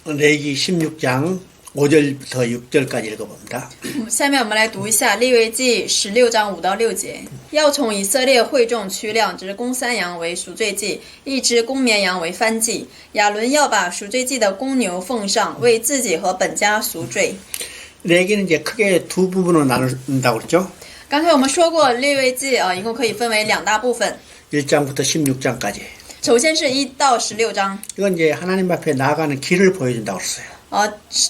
레기 16장 5절부터 6절까지 읽어봅니다. 下面我们来读一下利未记16章5到6节。要从以色列会众取2只公山羊为赎罪祭，1只公绵羊为燔祭。亚伦要把赎罪祭的公牛奉上，为自己和本家赎罪。 레기는 이제 크게 두 부분으로 나눈다고 그랬죠. 刚才我们说过，利未记一共可以分为2大部分。 1장부터 16장까지. 首先是1到16章。 이건 이제 하나님 앞에 나아가는 길을 보여준다고 그랬어요.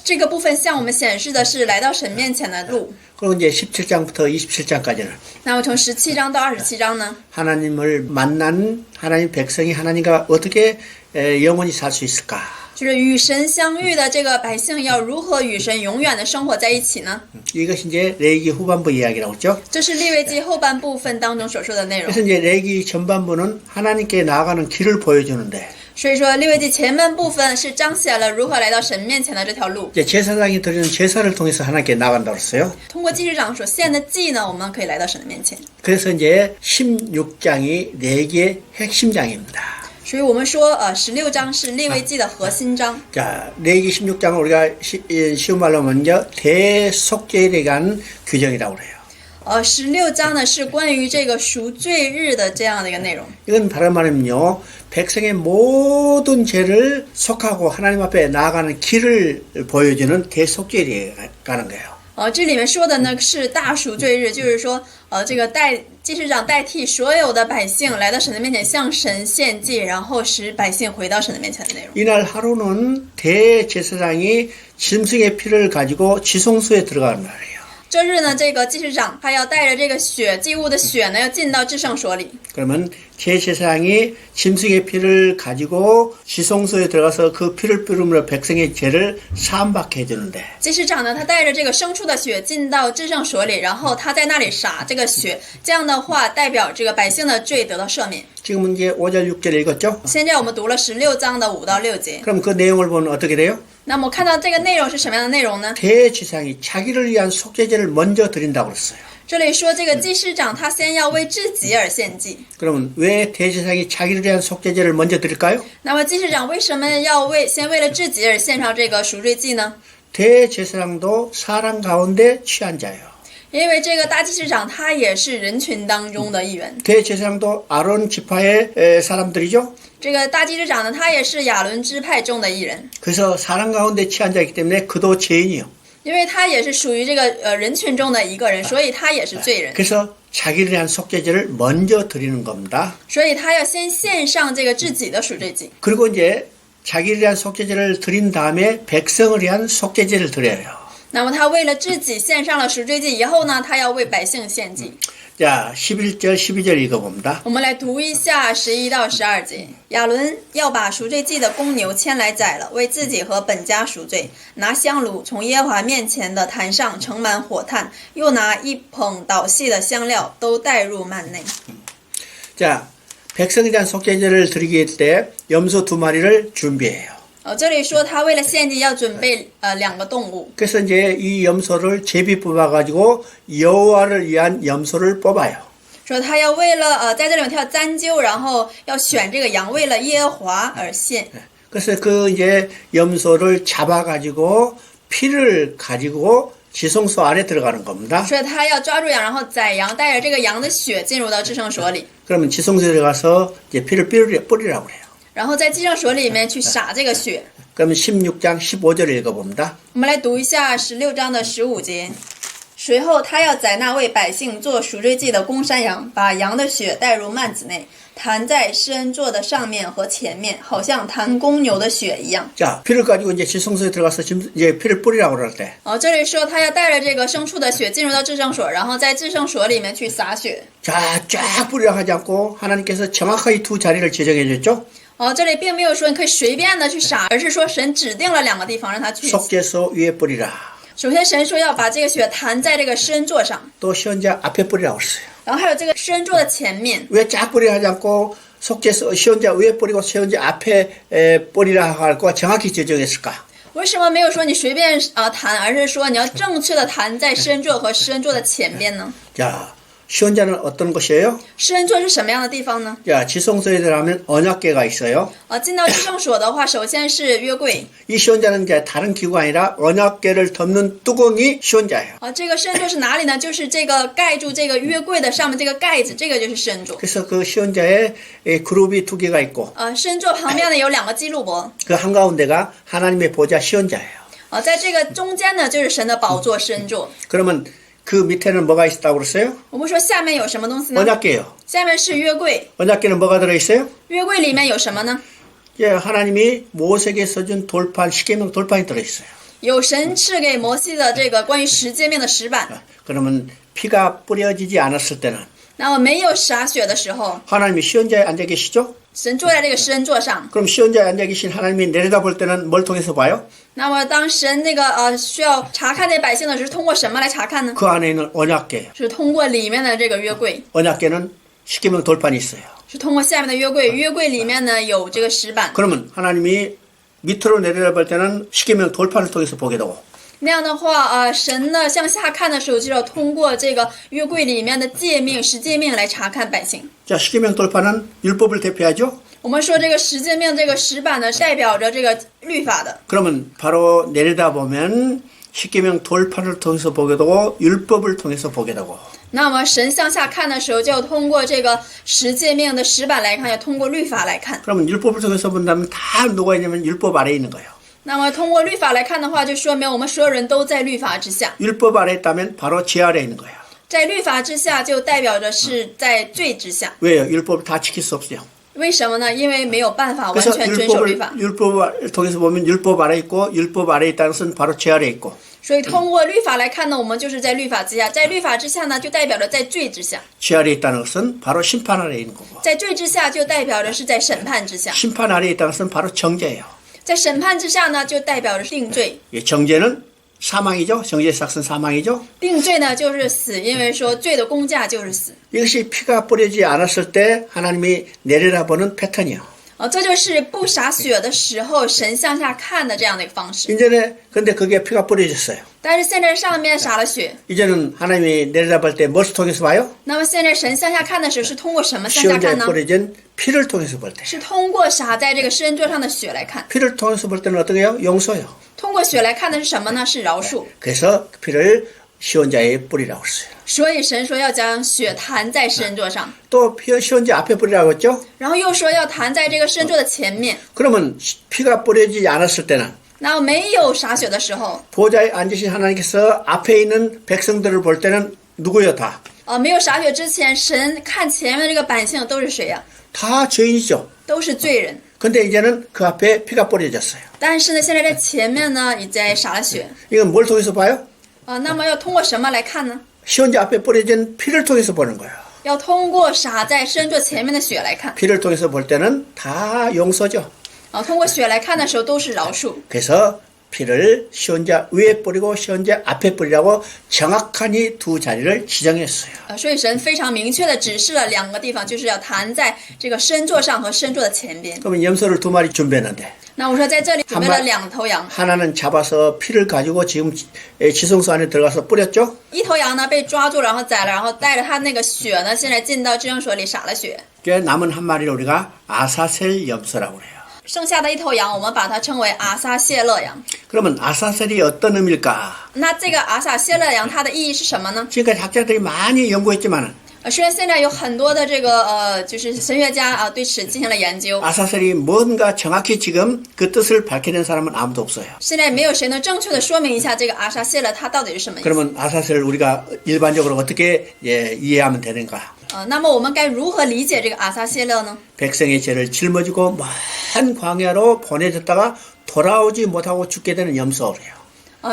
这个部分向我们显示的是来到神面前的路。 그리고 이제 17장부터 27장까지는 那么从17章到27章呢？ 하나님을 만난 하나님 백성이 하나님과 어떻게 영원히 살 수 있을까? 就是与神相遇的这个百姓要如何与神永远的生活在一起呢？ 이것이 이제 레기 후반부 이야기라고 했죠. 这是利未记后半部分当中所说的内容。 그래서 이제 레기 전반부는 하나님께 나아가는 길을 보여주는데 所以说利未记前半部分是彰显了如何来到神面前的这条路。 이제 제사장이 드리는 제사를 통해서 하나님께 나간다고 했어요. 通过祭司长所献的祭呢，我们可以来到神的面前。 그래서 이제 16장이 레기의 핵심장입니다. 所以我们说16章是利未记的核心章。 자, 레기 16장을 우리가 쉬운 말로 먼저 대속죄에 대한 규정이라고 그래요. 16章呢是关于这个赎罪日的这样的一个内容。 이건 다른 말은요, 백성의 모든 죄를 속하고 하나님 앞에 나아가는 길을 보여주는 대속죄에 가는 거예요. 这里面说的呢是大赎罪日，就是说这个祭司长代替所有的百姓来到神的面前，向神献祭，然后使百姓回到神的面前的内容。 이날 하루는 대제사장이 짐승의 피를 가지고 지성소에 들어가는 날이에요. 这日呢，这个祭司长他要带着这个血祭物的血呢，要进到至圣所里。 그러면 제사장이 짐승의 피를 가지고 지성소에 들어가서 그 피를 뿌림으로 백성의 죄를 사함받게 해주는데 祭司长呢，他带着这个牲畜的血进到至圣所里，然后他在那里洒这个血，这样的话代表这个百姓的罪得到赦免。 지금은 이제 5절 6절 읽었죠? 现在我们读了16章的5到6节， 그럼 그 내용을 보면 어떻게 돼요? 那么看到这个内容是什么样的内容呢？ 대제사장이 자기를 위한 속죄제를 먼저 드린다고 그랬어요. 这里说这个祭司长他先要为自己而献祭。 그러면 왜 대제사장이 자기를 위한 속죄제를 먼저 드릴까요? 那么祭司长为什么要先为了自己而献上这个赎罪祭呢？ 대제사장도 사람 가운데 취한 자예요. 因为这个大祭司长他也是人群当中的一员。 대제사장도 아론 지파의 사람들이죠. 这个大祭司长呢，他也是亚伦支派中的一人， 그래서 사람 가운데 취한 자이기 때문에 그도 죄인이요. 因为他也是属于这个人群中的一个人，所以他也是罪人， 그래서 자기를 위한 속죄제를 먼저 드리는 겁니다. 所以他要先献上这个自己的赎罪祭。 그리고 이제 자기를 위한 속죄제를 드린 다음에 백성을 위한 속죄제를 드려요. 那么他为了自己献上了赎罪祭以后呢，他要为百姓献祭。 자, 11절, 12절 읽어봅니다. 我们来读一下11到12节。亚伦要把赎罪祭的公牛牵来宰了，为自己和本家赎罪。拿香炉从耶和华面前的坛上盛满火炭，又拿一捧捣细的香料，都带入幔内。 자, 백성에 대한 속죄제를 드리기 위해 때 염소 2마리를 준비해요. 这里说他为了献祭要准备2个动物， 그래서 이제 이 염소를 제비 뽑아가지고 여호와를 위한 염소를 뽑아요. 说他要为了在这里面他要沾灸，然后要选这个羊，为了耶和华而献。 그래서 그 이제 염소를 잡아가지고 피를 가지고 지성소 안에 들어가는 겁니다. 所以他要抓住羊，然后宰羊，带着这个羊的血进入到至圣所里， 그러면 지성소에 들어가서 이제 피를 뿌리라고 그래요. 然后在至圣所里面去洒这个血。 그러면 16장 15절을 읽어봅니다. 我们来读一下16章的15节。随后他要宰那为百姓做赎罪祭的公山羊，把羊的血带入幔子内，弹在施恩座的上面和前面，好像弹公牛的血一样。 자, 피를 가지고 이제 지성소에 들어가서 이제 피를 뿌리라고 그럴 때. 这里说他要带着这个牲畜的血进入到至圣所，然后在至圣所里面去洒血。 자, 쫙 뿌리라고 하지 않고 하나님께서 정확하게 두 자리를 지정해 줬죠. 这里并没有说你可以随便的去洒，而是说神指定了2个地方让他去。 속죄소 위에 뿌리라. 首先神说要把这个血弹在这个施恩座上， 또 시원자 앞에 뿌리라고 했어요. 然后还有这个施恩座的前面。 왜 쫙 뿌리라 하지 않고 속죄소 시원자 위에 뿌리고 시원자 앞에 뿌리라 하고 정확히 지정했을까? 为什么没有说你随便弹，而是说你要正确的弹在施恩座和施恩座的前边呢？ 자, 시온자는 어떤 것이에요? 施恩座是什么样的地方呢？ 자, 지성소에 들어가면 언약궤가 있어요. 进到至圣所的话，首先是约柜。 이 시온자는 이제 다른 기구가 아니라 언약궤를 덮는 뚜껑이 시온자예요. 这个施恩座是哪里呢？就是这个盖住这个约柜的上面这个盖子，这个就是施恩座。 그래서 그 시온자에 그룹이 두 개가 있고 施恩座旁边呢有两个基路伯， 그 한가운데가 하나님의 보좌 시온자예요. 在这个中间呢就是神的宝座施恩座。 그러면 그 밑에는 뭐가 있다고 그랬어요? 我们说下面有什么东西呢？ 언약궤요. 下面是约柜， 언약궤는 뭐가 들어있어요? 约柜里面有什么呢？ 예, 하나님이 모세에게 써준 돌판, 십계명 돌판이 들어있어요. 有神赐给摩西的这个关于十诫命的石板。 그러면 피가 뿌려지지 않았을 때는 那么没有洒血的时候， 하나님이 시온자에 앉아 계시죠? 神坐在这个施恩座上。 그럼 시온자에 앉아 계신 하나님이 내려다볼 때는 뭘 통해서 봐요? 那么当神那个需要查看这百姓的时候，是通过什么来查看呢？ 그 안에 있는 언약궤. 是通过里面的这个约柜， 언약궤는 십계명 돌판이 있어요. 是通过下面的约柜。约柜里面呢有这个石板。 그러면 하나님이 밑으로 내려다볼 때는 십계명 돌판을 통해서 보게 되고 那样的话，神呢向下看的时候，就要通过这个约柜里面的诫命、十诫命来查看百姓。 자, 십계명 돌판은 율법을 대표하죠? 我们说这个十诫命这个石板呢，代表着这个律法的。 그러면 바로 내려다보면 십계명 돌판을 통해서 보게 되고 율법을 통해서 보게 되고 那么神向下看的时候，就要通过这个十诫命的石板来看，要通过律法来看。 그러면 율법을 통해서 본다면 다 누가 있냐면 율법 아래에 있는 거예요. 那么通过律法来看的话，就说明我们所有人都在律法之下。 율법 아래에 있다면 바로 죄 아래에 있는 거예요. 在律法之下，就代表着是在罪之下。 왜요? 율법을 다 지킬 수 없어요. 为什么呢？因为没有办法完 그래서 全遵守律法。 율법을 통해서 보면 율법 아래에 있고 율법 아래에 있다는 것은 바로 죄 아래에 있고 所以通过律法来看呢，我们就是在律法之下，在律法之下呢，就代表着在罪之下， 죄 아래에 있다는 것은 바로 심판 아래에 있는 거고 在罪之下就代表着是在审判之下， 심판 아래에 있다는 것은 바로 정죄예요. 在审判之下呢，就代表着定罪。 예, 정죄는 사망이죠. 정죄의 삭은 사망이죠. 定罪呢就是死，因为说罪的工价就是死。 이것이 피가 뿌려지지 않았을 때 하나님이 내려다보는 패턴이요. 这就是不洒血的时候，神向下看的这样的一个方式。 이제는 근데 그게 피가 뿌려졌어요. 但是现在上面洒了血， 이제는 하나님이 내려다볼 때 무엇을 통해서 봐요? 那么现在神向下看的时候是通过什么向下 시온자에 看呢？ 뿌려진 피를 통해서 볼 때. 是通过洒在这个施恩座上的血来看。 피를 통해서 볼 때는 어떻게 해요? 용서요. 通过血来看的是什么呢？是饶恕。 그래서 그 피를 시온자에 뿌리라고 했어요. 所以神说要将血弹在施恩座上， 또 시온자 앞에 뿌리라고 했죠? 然后又说要弹在这个施恩座的前面。 그러면 피가 뿌려지지 않았을 때는 那没有洒血的时候， 보좌에 앉으신 하나님께서 앞에 있는 백성들을 볼 때는 누구요? 다? 没有洒血之前，神看前面的这个百姓都是谁呀、 다 죄인이죠. 都是罪人。 근데 이제는 그 앞에 피가 뿌려졌어요. 但是呢，现在在前面呢，已在洒了血。 이건 뭘 통해서 봐요? 那么要通过什么来看呢？ 시온자 앞에 뿌려진 피를 통해서 보는 거예요. 要通过洒在施恩座前面的血来看。 피를 통해서 볼 때는 다 용서죠. 通过血来看的时候都是饶恕。 그래서 피를 시온자 위에 뿌리고 시온자 앞에 뿌리라고 정확하니 두 자리를 지정했어요. 所以神非常明确的指示了两个地方，就是要弹在这个施恩座上和施恩座的前边。 그러면 염소를 두 마리 준비했는데 那我说在这里准备了2头羊， 하나는 잡아서 피를 가지고 지금 지성소 안에 들어가서 뿌렸죠. 一头羊呢被抓住，然后宰了，然后带着它那个血呢，现在进到至圣所里洒了血。 남은 한 마리를 우리가 아사셀 염소라고 그래요. 剩下的一头羊，我们把它称为阿撒谢勒羊。 그러면 아사셀이 어떤 의미일까? 那这个阿撒谢勒羊它的意义是什么呢？ 지금까지 학자들이 많이 연구했지만 虽然现在有很多的这个就是神学家对此进行了研究， 아사셀이 뭔가 정확히 지금 그 뜻을 밝혀낸 사람은 아무도 없어요. 现在没有谁能正确的说明一下这个阿撒谢勒它到底是什么意思。 그러면 아사셀을 우리가 일반적으로 어떻게 이해하면 되는가? 那么我们该如何理解这个阿撒谢勒呢？ 백성의 죄를 짊어지고 먼 광야로 보내졌다가 돌아오지 못하고 죽게 되는 염소래요.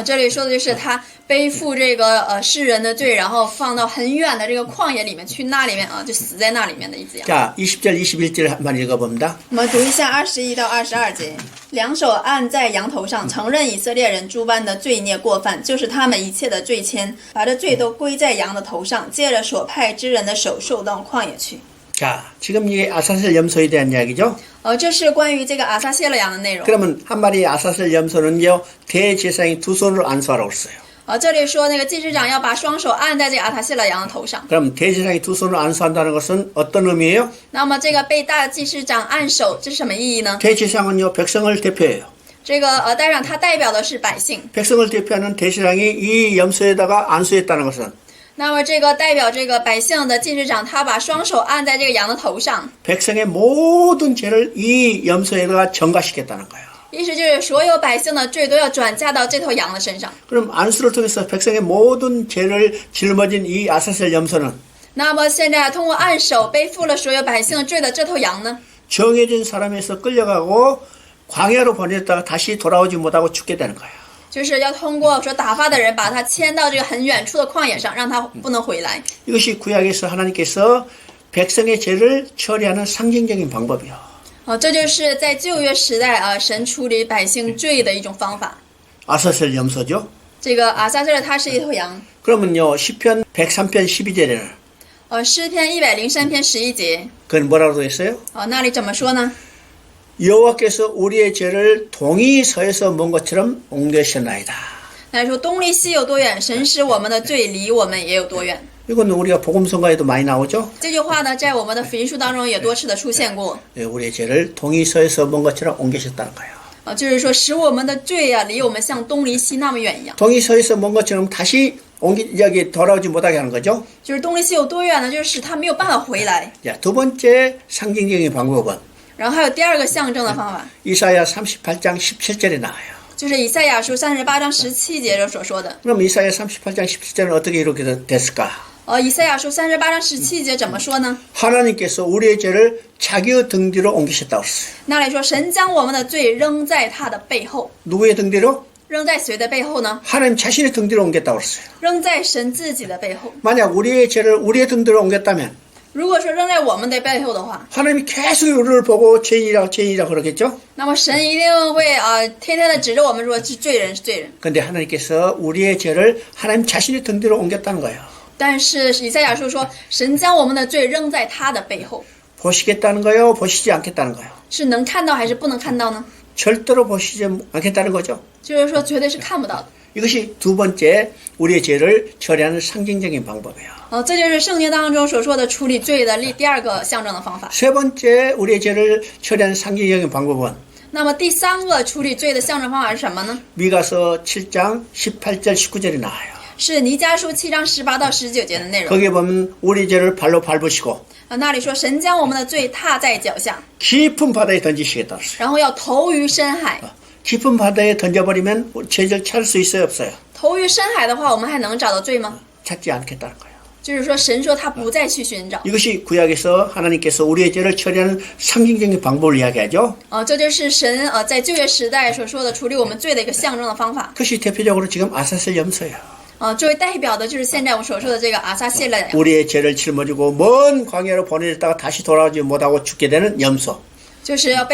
这里说的就是他背负这个世人的罪，然后放到很远的这个旷野里面去，那里面就死在那里面的一只羊。 자, 20절, 21절 한번 읽어봅니다. 我们读一下21到22节。两手按在羊头上，承认以色列人诸般的罪孽过犯，就是他们一切的罪愆，把这罪都归在羊的头上，借着所派之人的手受到旷野去。 자, 지금 이게 아사셀 염소에 대한 이야기죠. 这是关于这个阿撒谢勒羊的内容。 그러면 한 마리 아사셀 염소는요, 대제사장이 두 손으로 안수하라고 했어요. 这里说那个祭司长要把双手按在这个阿塔谢勒羊的头上。 그럼 대제사장이 두 손을 안수한다는 것은 어떤 의미예요? 那么这个被大祭司长按手，这是什么意义呢？ 대제사장은요 백성을 대표해요. 这个带上它代表的是百姓。 백성을 대표하는 대제사장이 이 염소에다가 안수했다는 것은 那么这个代表这个百姓的祭司长，他把双手按在这个羊的头上， 백성의 모든 죄를 이 염소에다가 전가시켰다는 거예요. 意思就是所有百姓的罪都要转嫁到这头羊的身上。 그럼 안수를 통해서 백성의 모든 죄를 짊어진 이 아사셀 염소는 那么现在通过按手背负了所有百姓罪的这头羊呢， 정해진 사람에서 끌려가고 광야로 보냈다가 다시 돌아오지 못하고 죽게 되는 거예요. 就是要通过说打发的人把他牵到这个很远处的旷野上，让他不能回来。 이것이 구약에서 하나님께서 백성의 죄를 처리하는 상징적인 방법이요. 这就是在旧约时代神处理百姓罪的一种方法。 아사셀 염소죠. 这个阿撒瑟它是一头羊。 그러면요 시편 103편 12절에는 诗篇103篇11节， 그건 뭐라고 했어요? 那里怎么说呢？ 여호와께서 우리의 죄를 동이 서에서 먼 것처럼 옮기셨나이다. 那说东离西有多远，神使我们的罪离我们也有多远。 이건 우리가 복음성가에도 많이 나오죠. 这句话呢，在我们的福音书当中也多次的出现过。 우리의 죄를 동이 서에서 먼 것처럼 옮기셨다는 거예요. 就是说使我们的罪离我们像东离西那么远一样。 동이 서에서 먼 것처럼 다시 여기 돌아오지 못하게 하는 거죠. 就是东离西有多远呢？就是使他没有办法回来。 자, 두 번째 상징적인 방법은 然后还有第二个象征的方法， 이사야 38장 17절에 나와요. 就是以赛亚书38章17节中所说的。 그럼 이사야 38장 17절은 어떻게 이렇게 됐을까? 以赛亚书38章17节怎么说呢？ 하나님께서 우리의 죄를 자기의 등 뒤로 옮기셨다고 했어요. 那里说神将我们的罪扔在他的背后， 누구의 등 뒤로? 扔在谁的背后呢？ 하나님 자신의 등 뒤로 옮겼다고 했어요. 扔在神自己的背后。 만약 우리의 죄를 우리의 등 뒤로 옮겼다면 如果说扔在我们的背后的话， 하나님이 계속 우리를 보고 죄인이라고 그러겠죠? 那么神一定会天天的指着我们说是罪人是罪人。 근데 하나님께서 우리의 죄를 하나님 자신의 등 뒤로 옮겼다는 거예요. 但是以赛亚书说，神将我们的罪扔在他的背后， 보시겠다는 거예요? 보시지 않겠다는 거예요? 是能看到还是不能看到呢？ 절대로 보시지 않겠다는 거죠. 就是说绝对是看不到的。 이것이 두 번째 우리의 죄를 처리하는 상징적인 방법이에요. 这就是圣经当中所说的处理罪的第二个象征的方法。 세 번째 우리의 죄를 처리하는 상징적인 방법은 那么第三个处理罪的象征方法是什么呢？ 미가서 7장 18절 19절이 나와요. 是弥迦书7章18到19节的内容。 거기에 보면 우리 죄를 발로 밟으시고 那里说神将我们的罪踏在脚下， 깊은 바다에 던지시겠다 했어요. 然后要投于深海。 깊은 바다에 던져버리면 죄를 찾을 수 있어요, 없어요? 投于深海的话，我们还能找到罪吗？ 찾지 않겠다는 거예요. 就是说神说他不再去寻找。 이것이 구약에서 하나님께서 우리의 죄를 처리하는 상징적인 방법을 이야기하죠. 这就是神在旧约时代所说的处理我们罪的一个象征的方法。 그것이 대표적으로 지금 아사셀 염소예요. 作为代表的就是现在我所说的这个阿撒谢勒羊， 우리의 죄를 짊어지고 먼 광야로 보내졌다가 다시 돌아오지 못하고 죽게 되는 염소. 就是要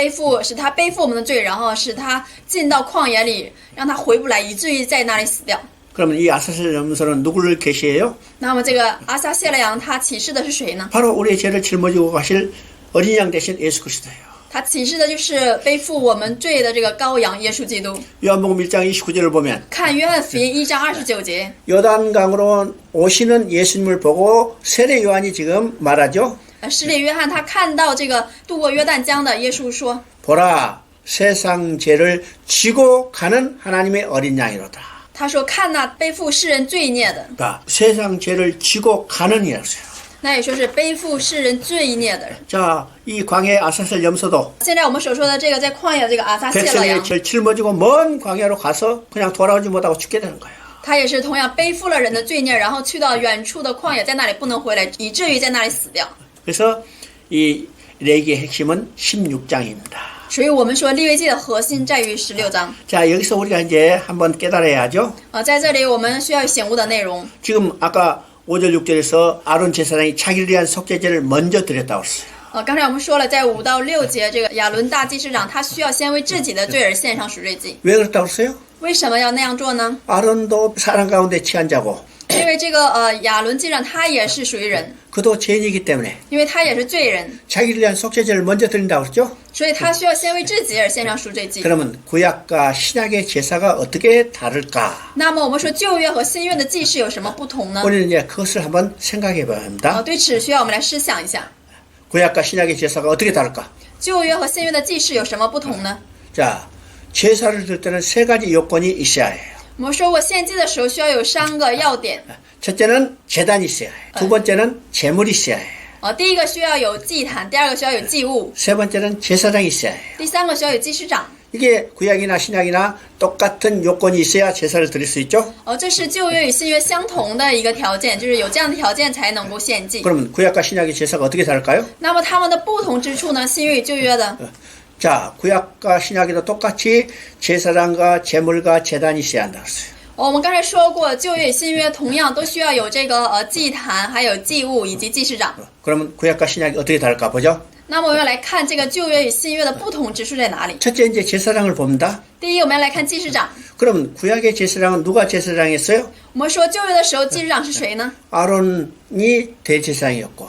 使他背负我们的罪，然后使他进到旷野里，让他回不来，以至于在那里死掉。 그러면 이 아사셀 염소는 누구를 계시해요? 那么这个阿撒谢勒羊他启示的是谁呢？ 바로 우리의 죄를 짊어지고 가실 어린 양 대신 예수 그리스도예요. 他启示的就是背负我们罪的这个羔羊耶稣基督。 요한복음 1장 29절을 보면 看约翰福音1章29节， 요단강으로 오시는 예수님을 보고 세례 요한이 지금 말하죠. 施礼约翰他看到这个渡过约旦江的耶稣说： 보라 세상 죄를 지고 가는 하나님의 어린 양이로다. 他说看那背负世人罪孽的， 그러니까 세상 죄를 지고 가는 이라서요. 那也说是背负世人罪孽的人。 자, 이 광야의 아사셀 염소도 现在我们所说的这个在旷野的这个阿撒谢勒 백성의 羊， 죄를 짊어지고 먼 광야로 가서 그냥 돌아오지 못하고 죽게 되는 거예요. 他也是同样背负了人的罪孽，然后去到远处的旷野，在那里不能回来，以至于在那里死掉。 그래서 이 레기의 핵심은 16장입니다. 所以我们说利未记的核心在于16章。 자, 여기서 우리가 이제 한번 깨달아야죠. 在这里我们需要醒悟的内容。 지금 아까 5절 6절에서 아론 제사장이 자기를 위한 속죄제를 먼저 드렸다고 했어요. 刚才我们说了，在5到6节，这个亚伦大祭司长他需要先为自己的罪而献上赎罪祭。 왜 그렇다고 했어요? 为什么要那样做呢？ 아론도 사람 가운데 취한 자고 因为这个亚伦祭长他也是属于人， 그도 죄인이기 때문에 因为他也是罪人， 자기를 위한 속죄제를 먼저 드린다고 그랬죠? 所以他需要先为自己而献上赎罪祭。 그러면 구약과 신약의 제사가 어떻게 다를까? 那么我们说旧约和新约的祭祀有什么不同呢？ 우리는 이제 그것을 한번 생각해 봐야 합니다. 对此需要我们来思想一下， 구약과 신약의 제사가 어떻게 다를까? 旧约和新约的祭祀有什么不同呢？ 자, 제사를 드릴 때는 세 가지 요건이 있어야 해요. 我们说过献祭的时候需要有3个要点， 첫째는 제단이 있어야 해요. 두 번째는 제물이 있어야 해요. 第一个需要有祭坛，第二个需要有祭物， 세 번째는 제사장이 있어야 해요. 第三个需要有祭司长。 이게 구약이나 신약이나 똑같은 요건이 있어야 제사를 드릴 수 있죠. 这是旧约与新约相同的一个条件，就是有这样的条件才能够献祭。 그러면 구약과 신약의 제사가 어떻게 다를까요? 那么它们的不同之处呢？新约与旧约的， 자, 구약과 신약에도 똑같이 제사장과 제물과 제단이 있어야 한다 그랬어요. 我们刚才说过，旧约与新约同样都需要有这个祭坛，还有祭物以及祭司长。 그러면 구약과 신약이 어떻게 다를까 보죠. 那么我们要来看这个旧约与新约的不同之处在哪里？ 첫째 이제 제사장을 봅니다. 第一，我们要来看祭司长。 그러면 구약의 제사장은 누가 제사장이었어요? 我们说旧约的时候，祭司长是谁呢？ 아론이 대제사장이었고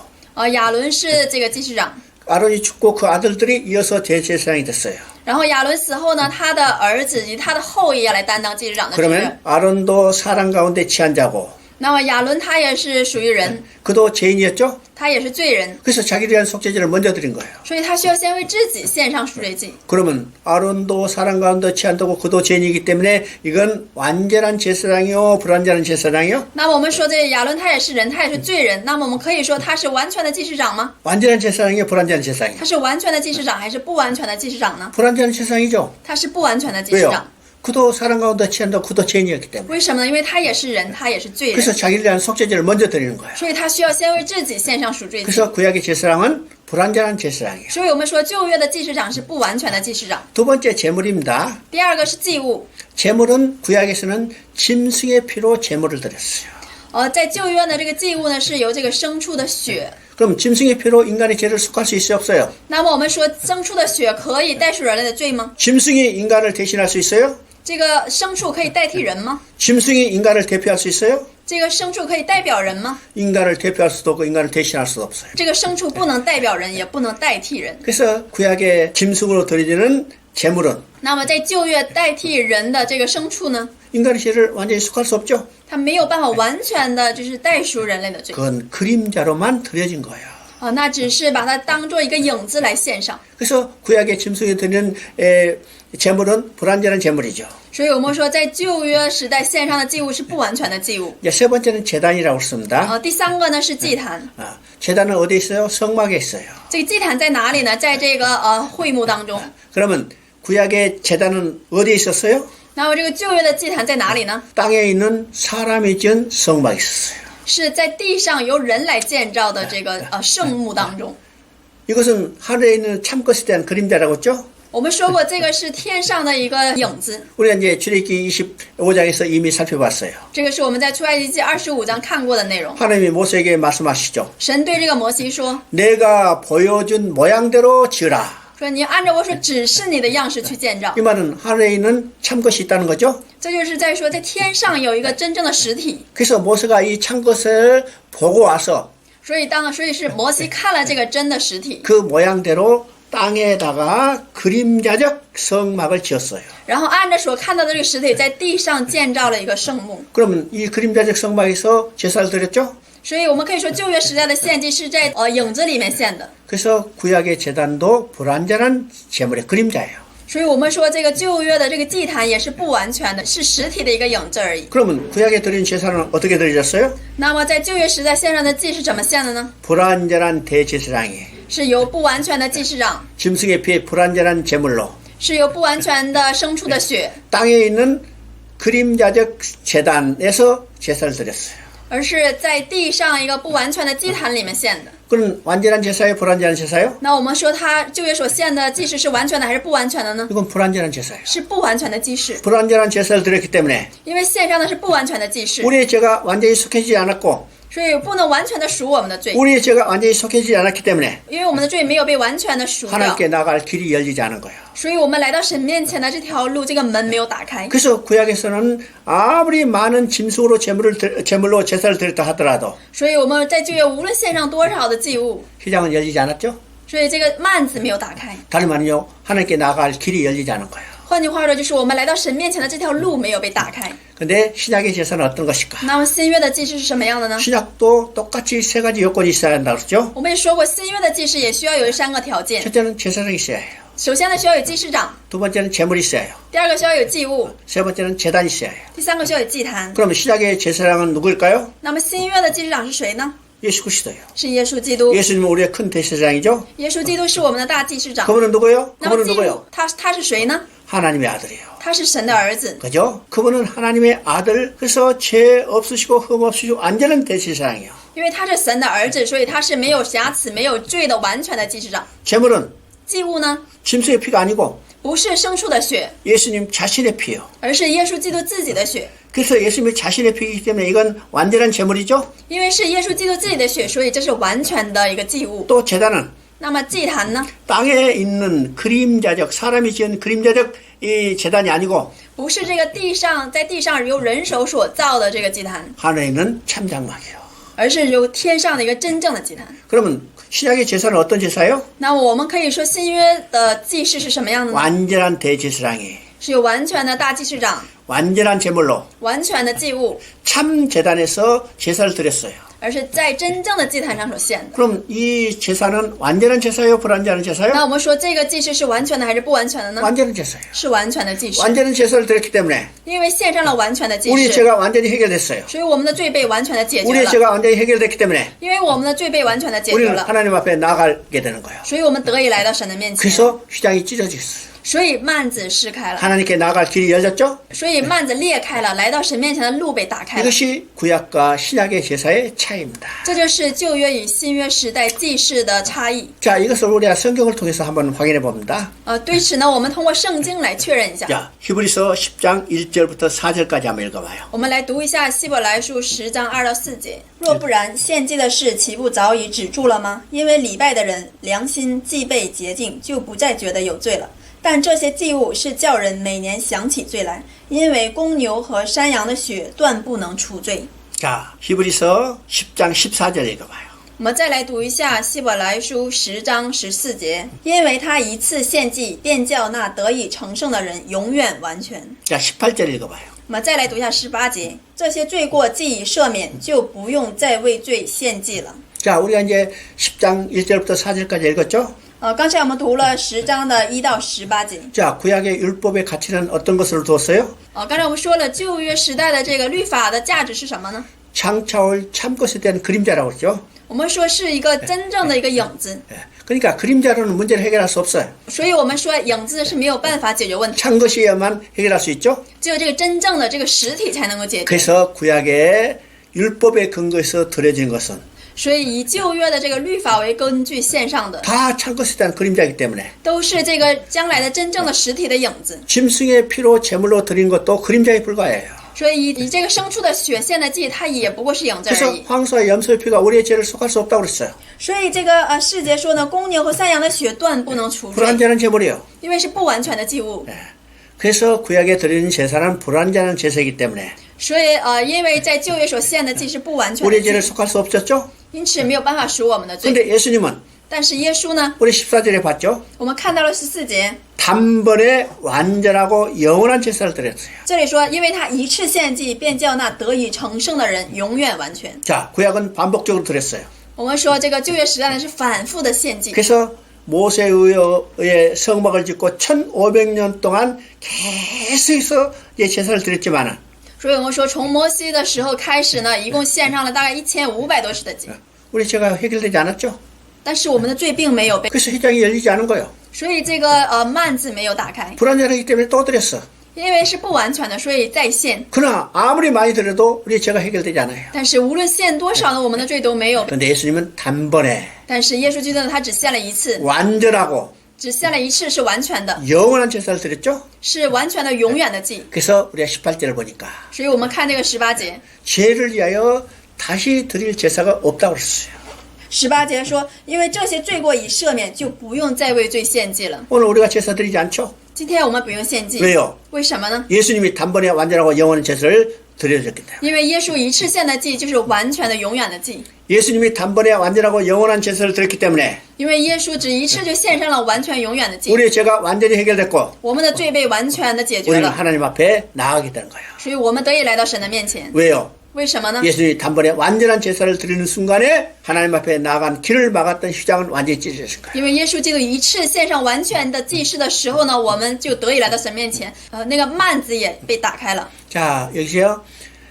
亚伦是这个祭司长。 아론이 죽고 그 아들들이 이어서 대제사장이 됐어요. 然后亚伦死后呢，他的儿子以及他的后裔要来担当祭司长的职 그러면 任。 아론도 사람 가운데 취한 자고 那么亚伦他也是属于人， 그도 죄인이었죠? 他也是罪人， 그래서 자기를 위한 속죄제를 먼저 드린 거예요. 所以他需要先为自己献上赎罪祭。 그러면 아론도 사람 가운데 취한다고 그도 죄인이기 때문에 이건 완전한 제사장이요 불완전한 제사장이요? 那么我们说这亚伦他也是人，他也是罪人，那么我们可以说他是完全的祭司长吗？ 완전한 제사장이요 불완전한 제사장이요? 他是完全的祭司长还是不完全的祭司长呢？ 불완전한 제사장이죠. 他是不完全的祭司 왜요? 长。 그도 사람 가운데 취한다고 그도 죄인이었기 때문에. 为什么呢？因为他也是人，他也是罪 그래서 人， 자기를 위한 속죄제를 먼저 드리는 거예요. 所以他需要先为自己献上赎罪祭。 그래서 구약의 제사장은 불완전한 제사장이에요. 所以我们说旧约的祭司长是不完全的祭司长。 두 번째 제물입니다. 第二个是祭物。 제물은 구약에서는 짐승의 피로 제물을 드렸어요. 在旧约呢，这个祭物呢是由这个牲畜的血。 그럼 짐승의 피로 인간의 죄를 속할 수 있어요 없어요? 那么我们说牲畜的血可以代赎人类的罪吗？ 짐승이 인간을 대신할 수 있어요? 这个牲畜可以代替人吗？ 짐승이 인간을 대표할 수 있어요? 这个牲畜可以代表人吗？ 인간을 대표할 수도 없고 인간을 대신할 수도 없어요. 这个牲畜不能代表人，也不能代替人。 그래서 구약의 짐승으로 드려지는 제물은 那么在旧约代替人的这个牲畜呢， 인간의 죄를 완전히 속할 수 없죠. 它没有办法完全的就是代赎人类的罪 그건 그림자로만 드려진 거예요. 那只是把它当做一个影子来献上。 그래서 구약의 짐승에 드리는 제물은 불완전한 제물이죠. 所以我们说，在旧约时代献上的祭物是不完全的祭物。 이제 세 번째는 제단이라고 했습니다. 第三个呢是祭坛。 제단은 어디 있어요? 성막에 있어요. 这个祭坛在哪里呢？在这个会幕当中。 그러면 구약의 제단은 어디에 있었어요? 那么这个旧约的祭坛在哪里呢？ 땅에 있는 사람이 지은 성막에 있었어요. 是在地上由人来建造的这个圣幕当中。 이것은 하늘에 있는 참것에 대한 그림자라고 했죠? 我们说过，这个是天上的一个影子。 우리가 이제 출애굽기 25장에서 이미 살펴봤어요. 这个是我们在出埃及记25章看过的内容。 하나님이 모세에게 말씀하시죠. 神对这个摩西说 내가 보여준 모양대로 지으라. 说你按照我所指示你的样式去建造 이 。 말은 하늘에 있는 참것이 있다는 거죠. 这就是在说，在天上有一个真正的实体。 그래서 모세가 이 참것을 보고 와서 所以是摩西看了这个真的实体， 그 모양대로 땅에다가 그림자적 성막을 지었어요. 然后按着所看到的这个实体，在地上建造了一个圣幕。 그러면 이 그림자적 성막에서 제사를 드렸죠. 所以我们可以说，旧约时代的献祭是在影子里面献的。 그래서 구약의 제단도 불완전한 제물의 그림자예요. 所以我们说，这个旧约的这个祭坛也是不完全的，是实体的一个影子而已。 그러면 구약에 드린 제사는 어떻게 드려졌어요? 那么在旧约时代献上的祭是怎么献的呢？ 불완전한 대제사장이 是由不完全的祭司长， 짐승의 피에 불완전한 제물로 是由不完全的牲畜的血， 땅에 있는 그림자적 제단에서 제사를 드렸어요. 而是在地上一个不完全的祭坛里面献的。 그건 완전한 제사예요? 불완전한 제사예요? 那我们说，他旧约所献的祭祀是完全的还是不完全的呢？ 이건 불완전한 제사예요. 是不完全的祭祀， 불완전한 제사를 드렸기 때문에 因为献上的是不完全的祭祀， 우리의 죄가 완전히 속해지지 않았고 所以不能完全的赎我们的罪， 우리의 죄가 완전히 속해지지 않았기 때문에 因为我们的罪没有被完全的赎掉， 하나님께 나갈 길이 열리지 않은 거예요. 所以我们来到神面前的这条路，这个门没有打开。 그래서 구약에서는 아무리 많은 짐승으로 제물로 제사를 드렸다 하더라도 所以我们在旧约无论献上多少的祭物， 휘장은 열리지 않았죠. 所以这个幔子没有打开。 다른 말은요, 하나님께 나갈 길이 열리지 않은 거예요. 换句话说，就是我们来到神面前的这条路没有被打开。 근데 신약의 제사는 어떤 것일까? 那么新约的祭司是什么样的呢？ 신약도 똑같이 세 가지 요건이 있어야 한다고 그러죠. 我们也说过，新约的祭司也需要有3个条件。 첫째는 제사장이 있어야 해요. 首先呢，需要有祭司长； 두 번째는 제물이 있어야 해요. 第二个需要有祭物； 세 번째는 제단이 있어야 해요. 第三个需要有祭坛。 그럼 신약의 제사장은 누구일까요? 那么新约的祭司长是谁呢？ 예수 그리스도예요. 是耶稣基督。 예수님은 우리의 큰 대제사장이죠. 耶稣基督是我们的大祭司长。 그분은 누구예요? 那么 그분은 祭 누구예요? 物，他是谁呢？ 하나님의 아들이에요. 他是神的儿子。 그죠? 그분은 하나님의 아들, 그래서 죄 없으시고 흠 없으시고 완전한 대제사장이에요. 因为他是神的儿子，所以他是没有瑕疵、没有罪的完全的祭司长。 제물은 祭物呢， 짐승의 피가 아니고 不是牲畜的血， 예수님 자신의 피예요. 而是耶稣基督自己的血。 그래서 예수님이 자신의 피이기 때문에 이건 완전한 제물이죠. 因为是耶稣基督自己的血，所以这是完全的一个祭物。 또 제단은 那么祭坛呢， 땅에 있는 그림자적 사람이 지은 그림자적 이 제단이 아니고 不是这个在地上由人手所造的这个祭坛， 하늘에 있는 참장막이에요. 而是由天上的一个真正的祭坛。 그러면 신약의 제사는 어떤 제사예요? 那么我们可以说新约的祭司是什么样的呢？ 완전한 대제사장이 是有完全的大祭司长， 완전한 제물로 完全的祭物， 참 제단에서 제사를 드렸어요. 而是在真正的祭坛上所献的。 그럼 이 제사는 완전한 제사예요? 불완전한 那 제사예요? 我们说这个祭司是完全的还是不完全的呢？ 완전한 제사예요. 是完全的祭司， 완전한 제사를 드렸기 때문에 因为献上了完全的祭 우리 司， 죄가 완전히 해결됐어요. 所以我们的罪被完全的解决 우리의 了。 죄가 완전히 해결됐기 때문에 因为我们的罪被完全的解决 우리는 了， 하나님 앞에 나가게 되는 거예요. 所以我们得以来到神的面前。 그래서 휘장이 찢어지겠어요. 所以幔子撕开了， 하나님께 나갈 길이 열렸죠? 所以幔子裂开了，来到神面前的路被打开了。 이것이 구약과 신약의 제사의 차이입니다. 这就是旧约与新约时代祭祀的差异。 자, 이것을 우리가 성경을 통해서 한번 확인해 봅니다. 对此呢，我们通过圣经来确认一下。 자, 히브리서 10장 1절부터 4절까지 한번 읽어봐요. 我们来读一下希伯来书10章2到4节。若不然，献祭的事岂不早已止住了吗？因为礼拜的人良心既被洁净，就不再觉得有罪了。但这些祭物是叫人每年想起罪来，因为公牛和山羊的血断不能除罪。 자, 히브리서 10장 14절 읽어봐요. 我们再来读一下希伯来书10章14节，因为他一次献祭，便叫那得以成圣的人永远完全。 자, 18절 읽어봐요. 我们再来读一下18节，这些罪过既已赦免，就不用再为罪献祭了。 자, 우리가 이제 10장 1절부터 4절까지 읽었죠? 刚才我们读了10章的1到18节。 자, 구약의 율법의 가치는 어떤 것으로 두었어요? 刚才我们说了旧约时代的这个律法的价值是什么呢？ 창차올 참것에 대한 그림자라고 그러죠. 我们说是一个真正的一个影子， 예. 그러니까 그림자로는 문제를 해결할 수 없어요. 所以我们说影子是没有办法解决问题， 찬 것이어야만 해결할 수 있죠. 只有这个真正的这个实体才能够解决。 그래서 구약의 율법의 근거에서 드려진 것은 所以以旧约的这个律法为根据献上的， 다 찬 것에 대한 그림자이기 때문에 都是这个将来的真正的实体的影子。 짐승의 피로 제물로 드린 것도 그림자에 불과해요. 所以以这个牲畜的血献的祭，它也不过是影子而 그래서 已。 황소와 염소의 피가 우리의 죄를 속할 수 없다고 그랬어요. 所以这个世节说呢，公牛和山羊的血断不能除罪， 불완전한 제물이에요. 因为是不完全的祭物。 그래서 구약에 드리는 제사는 불완전한 제사이기 때문에 所以因为在旧约所献的祭是不完全的 우리의 죄를 祭， 속할 수 없었죠. 因此没有办法赎我们的罪。 그런데 예수님은 但是耶稣呢， 우리 14절에 봤죠. 我们看到了14节， 단번에 완전하고 영원한 제사를 드렸어요. 这里说，因为他一次献祭，便叫那得以成圣的人永远完全。 자, 구약은 반복적으로 드렸어요. 我们说这个旧约时代呢是反复的献祭， 그래서 모세에 의해 성막을 짓고 1500년 동안 계속해서 제사를 드렸지만은 所以我们说从摩西的时候开始呢，一共献上了大概1500多次的祭， 우리 죄가 해결되지 않았죠. 但是我们的罪并没有被， 그래서 휘장이 열리지 않은 거예요. 所以这个幔子没有打开， 불완전하기 때문에 또 드렸어. 因为是不完全的，所以再献。 그러나 아무리 많이 드려도 우리 죄가 해결되지 않아요. 但是无论献多少呢，我们的罪都没有。 그런데 예수님은 단번에 但是耶稣基督呢，他只献了一次， 완전하고 只献了一次是完全的， 영원한 제사를 드렸죠. 是完全的永远的祭。 그래서 우리가 18절을 보니까 所以我们看这个18节， 죄를 위하여 다시 드릴 제사가 없다고 그랬어요. 18节说，因为这些罪过已赦免，就不用再为罪献祭了。 오늘 우리가 제사 드리지 않죠? 今天我们不用献祭， 왜요? 为什么呢？ 예수님이 단번에 완전하고 영원한 제사를 드려줬기 때문에. 因为耶稣一次献的祭就是完全的、永远的祭。 예수님이 단번에 완전하고 영원한 제사를 드렸기 때문에 因为耶稣只一次就献上了完全、永远的祭， 우리의 죄가 완전히 해결됐고 我们的罪被完全的解决 우리는 了， 하나님 앞에 나아가게 되는 거예요. 所以我们得以来到神的面前。 왜요? 为什么呢？ 예수님이 단번에 완전한 제사를 드리는 순간에 하나님 앞에 나아간 길을 막았던 휘장은 완전히 찢어졌을 거예요. 因为耶稣基督一次献上完全的祭祀的时候呢，我们就得以来到神面前。那个幔子也被打开了。 자, 여기서요.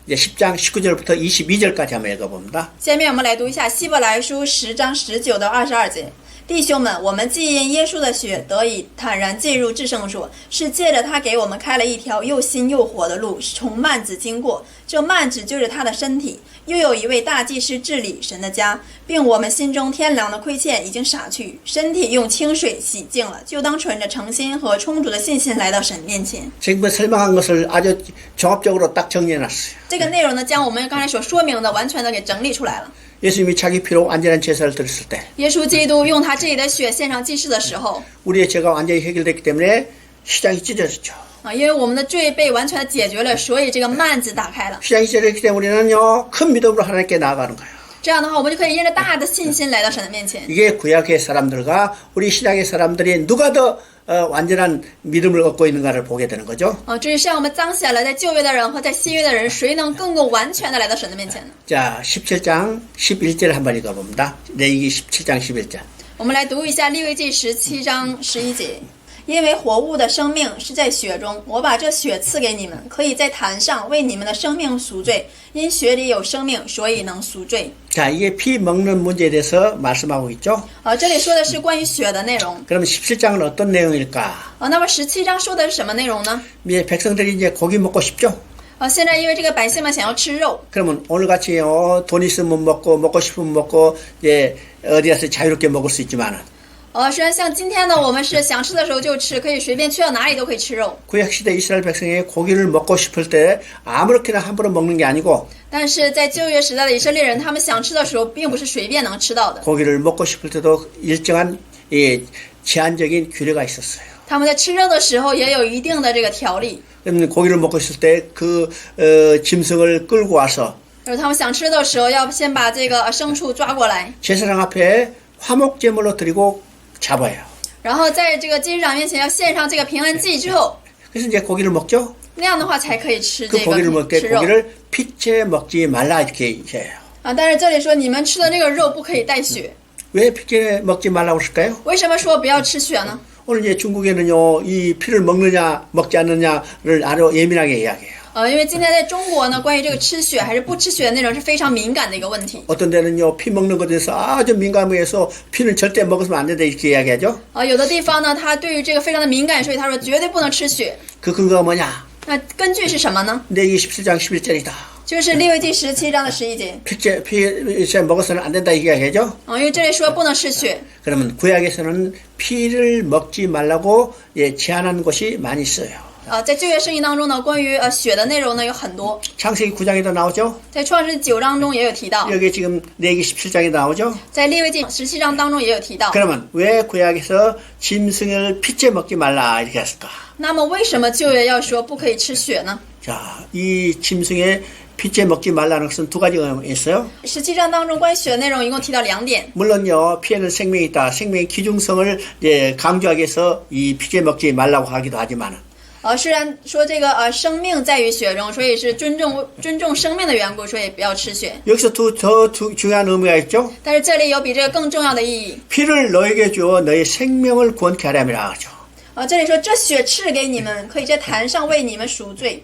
이제 10장 19절부터 22절까지 한번 읽어봅니다. 下面我们来读一下希伯来书10章19到22节。弟兄们，我们既因耶稣的血得以坦然进入至圣所，是借着他给我们开了一条又新又活的路，从幔子经过。这幔子就是他的身体。又有一位大祭司治理神的家，并我们心中天良的亏欠已经洒去，身体用清水洗净了，就当存着诚心和充足的信心来到神面前。 지금 설명한 것을 아주 종합적으로 딱 정리해놨어요. 这个内容呢，将我们刚才所说明的完全的给整理出来了。 예수님이 자기 피로 완전한 제사를 드렸을 때 耶稣基督用他自己的血献上祭祀的时候， 우리의 죄가 완전히 해결됐기 때문에 휘장이 찢어졌죠. 因为我们的罪被完全的解决了，所以这个幔子打开了。 휘장이 찢어졌기 때문에 우리는요, 큰 믿음으로 하나님께 나아가는 거예요. 这样的话，我们就可以因着大的信心来到神的面前。 이게 구약의 사람들과 우리 신약의 사람들이 누가 더 완전한 믿음을 얻고 있는가를 보게 되는 거죠. 这是向我们彰显了在旧约的人和在新约的人，谁能更够完全的来到神的面前呢？ 자, 17장 11절 한번 읽어봅니다. 레위기 17장 11절. 我们来读一下利未记17章11节。因为活物的生命是在血中，我把这血赐给你们，可以在坛上为你们的生命赎罪。因血里有生命，所以能赎罪。 자, 이게 피 먹는 문제에 대해서 말씀하고 있죠. 这里说的是关于血的内容。 그럼 17장은 어떤 내용일까? 那么17章说的是什么内容呢？ 이제 백성들이 이제 고기 먹고 싶죠. 现在因为这个百姓们想要吃肉， 그러면 오늘같이 돈 있으면 먹고 싶으면 먹고 이제 어디 가서 자유롭게 먹을 수 있지만은 虽然像今天呢，我们是想吃的时候就吃，可以随便去到哪里都可以吃肉。 구약 시대 이스라엘 백성이 고기를 먹고 싶을 때 아무렇게나 함부로 먹는 게 아니고 但是在旧约时代的以色列人，他们想吃的时候，并不是随便能吃到的。 고기를 먹고 싶을 때도 일정한 제한적인 규례가 있었어요. 他们在吃肉的时候也有一定的这个条例。 그러면 고기를 먹고 있을 때 그 짐승을 끌고 와서 就是他们想吃的时候，要先把这个牲畜抓过来， 제사장 앞에 화목제물로 드리고 잡아요. 然后在这个祭司长面前要献上这个平安祭之后， 그래서 이제 고기를 먹죠. 那样的话才可以吃 그 这 고기를 个 먹을 때 吃肉。 고기를 피채 먹지 말라 이렇게 해요. 但是这里说你们吃的这个肉不可以带血， 왜 피채 먹지 말라고 그럴까요? 为什么说不要吃血呢？ 오늘 이제 중국에는요, 이 피를 먹느냐 먹지 않느냐를 아주 예민하게 이야기해요. 因为今天在中国呢，关于这个吃血还是不吃血的内容是非常敏感的一个问题。 어떤 데는요, 피 먹는 것에 대해서 아주 민감해서 피는 절대 먹으면 안 된다 이렇게 이야기하죠. 有的地方呢，他对于这个非常的敏感，所以他说绝对不能吃血。 그 근거가 뭐냐? 那根据是什么呢？ 레위기 17장 11절이다. 就是利未记17章的11节。 피채 먹어서는 안 된다 이렇게 이야기하죠. 因为这里说不能吃血。 그러면 구약에서는 피를 먹지 말라고 제한한 곳이 많이 있어요. 在旧约圣经当中呢，关于血的内容呢有很多， 창세기 9장에도 나오죠. 在创世9章中也有提到， 여기 지금 레위기 17장에 나오죠. 在利未记17章当中也有提到。 그러면 왜 구약에서 짐승을 피채 먹지 말라 이렇게 했을까? 那么为什么旧约要说不可以吃血呢？ 자, 이 짐승의 피채 먹지 말라는 것은 두 가지가 있어요. 17章当中关于血的内容一共提到2点。 물론요, 피에는 생명이 있다. 생명의 기중성을 강조하기 위해서 이 피채 먹지 말라고 하기도 하지만 虽然说这个生命在于血中，所以是尊重生命的缘故，所以不要吃血。 여기서 더 중요한 의미가 있죠. 但是这里有比这个更重要的意义。 피를 너에게 주어 너의 생명을 구원케 하려니라 하죠. 这里说这血赐给你们，可以在坛上为你们赎罪。